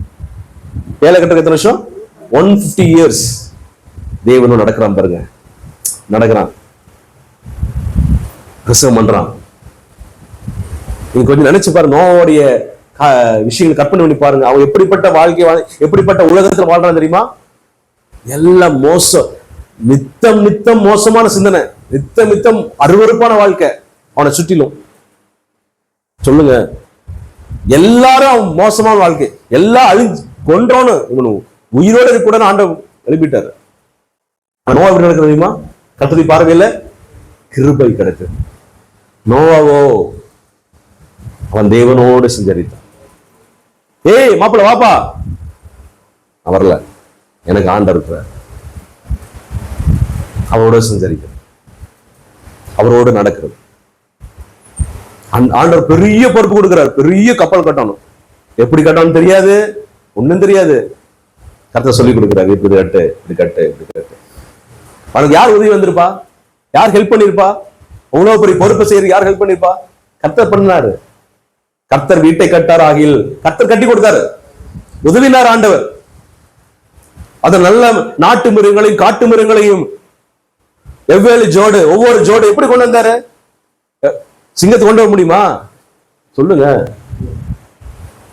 எத்தனை வருஷம்? 150 years தேவனோடு நடக்கிறான். பாருங்க, நடக்கிறான், பிரசவம் பண்றான். நீங்க கொஞ்சம் நினைச்சு பாருங்க, நோவாவுடைய விஷயங்கள் கற்பனை பண்ணி பாருங்க. அவன் எப்படிப்பட்ட வாழ்க்கை, எப்படிப்பட்ட உலகத்தில் வாழ்றான் தெரியுமா? எல்லாம் மோசம், நித்தம் மோசமான சிந்தனை, நித்தம் அருவருப்பான வாழ்க்கை அவனை சுற்றிலும். சொல்லுங்க, எல்லாரும் அவன் மோசமான வாழ்க்கை, எல்லாம் அழிஞ்சு கொன்றோன்னு இவனு உயிரோடு கூட ஆண்டவன் எழுப்பிட்டாரு. நோவா எப்படி நடக்கிறது தெரியுமா? கர்த்தருடைய பார்வையில கிருபை கிடைத்தது. நோவாவோ அவன் தேவனோடு சஞ்சரித்தான். ஏய் மாப்பிள்ள வாப்பா, வரல, எனக்கு ஆண்டவர் இருக்கிறார், அவரோட சஞ்சரிக்கிறது, அவரோடு நடக்கிறது. ஆண்டவர் பெரிய பொறுப்பு கொடுக்கிறார், பெரிய கப்பல் கட்டணும். எப்படி கட்டணும் தெரியாது, ஒண்ணும் தெரியாது. கர்த்தர் சொல்லி கொடுக்கிறார், இப்படி கட்டு, இப்படி கட்டு, இப்படி கட்டு. அவனுக்கு யார் உதவி வந்திருப்பா? யார் ஹெல்ப் பண்ணிருப்பா? அவ்வளவு பெரிய பொறுப்பை செய்யறது யார் ஹெல்ப் பண்ணிருப்பா? கர்த்தர் பண்ணாரு. கர்த்தர் வீட்டை கட்டார் ஆகில், கர்த்தர் கட்டி கொடுத்தாரு, உதவினார் ஆண்டவர். அது நல்ல நாட்டு மிருகங்களையும் காட்டு மிருகங்களையும் எவ்வேறு ஜோடு, ஒவ்வொரு ஜோடு எப்படி கொண்டு வந்தாரு? சிங்கத்தை கொண்டு வர முடியுமா? சொல்லுங்க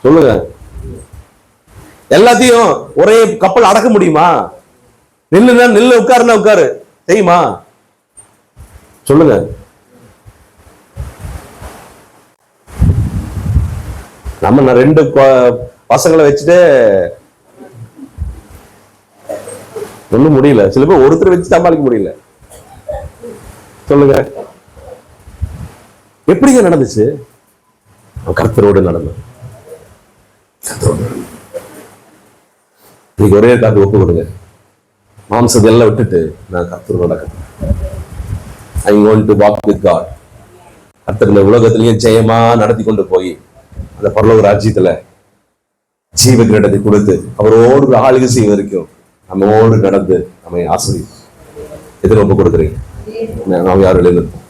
சொல்லுங்க. எல்லாத்தையும் ஒரே கப்பல் அடக்க முடியுமா? நில்லுனா நில்லு, உட்காருனா உட்காரு, தெரியுமா? சொல்லுங்க. நம்ம 2 பசங்களை வச்சுட்டு ஒண்ணும் முடியல. சில பேர் ஒருத்தர் வச்சு சமாளிக்க முடியல. சொல்லுங்க, எப்படிங்க நடந்துச்சு? கர்த்தரோடு நடந்தது. நீங்க ஒரே காத்து ஒப்பு கொடுங்க. மாம்சத்தை எல்லாம் விட்டுட்டு நான் கர்த்தரோடு நடக்கிறேன். I want to walk with God. கர்த்தர் இந்த உலகத்திலேயே ஜெயமா நடத்தி கொண்டு போய் அந்த பரலோக ராஜ்யத்துல ஜீவ கிரீடத்தை கொடுத்து அவரோடு ஆளுகை செய்ய வரைக்கும் நம்மோடு நடந்து நம்மை ஆசிரியர் எதிர்ப்பு கொடுக்குறீங்க. நாம் யாரும் எழுந்து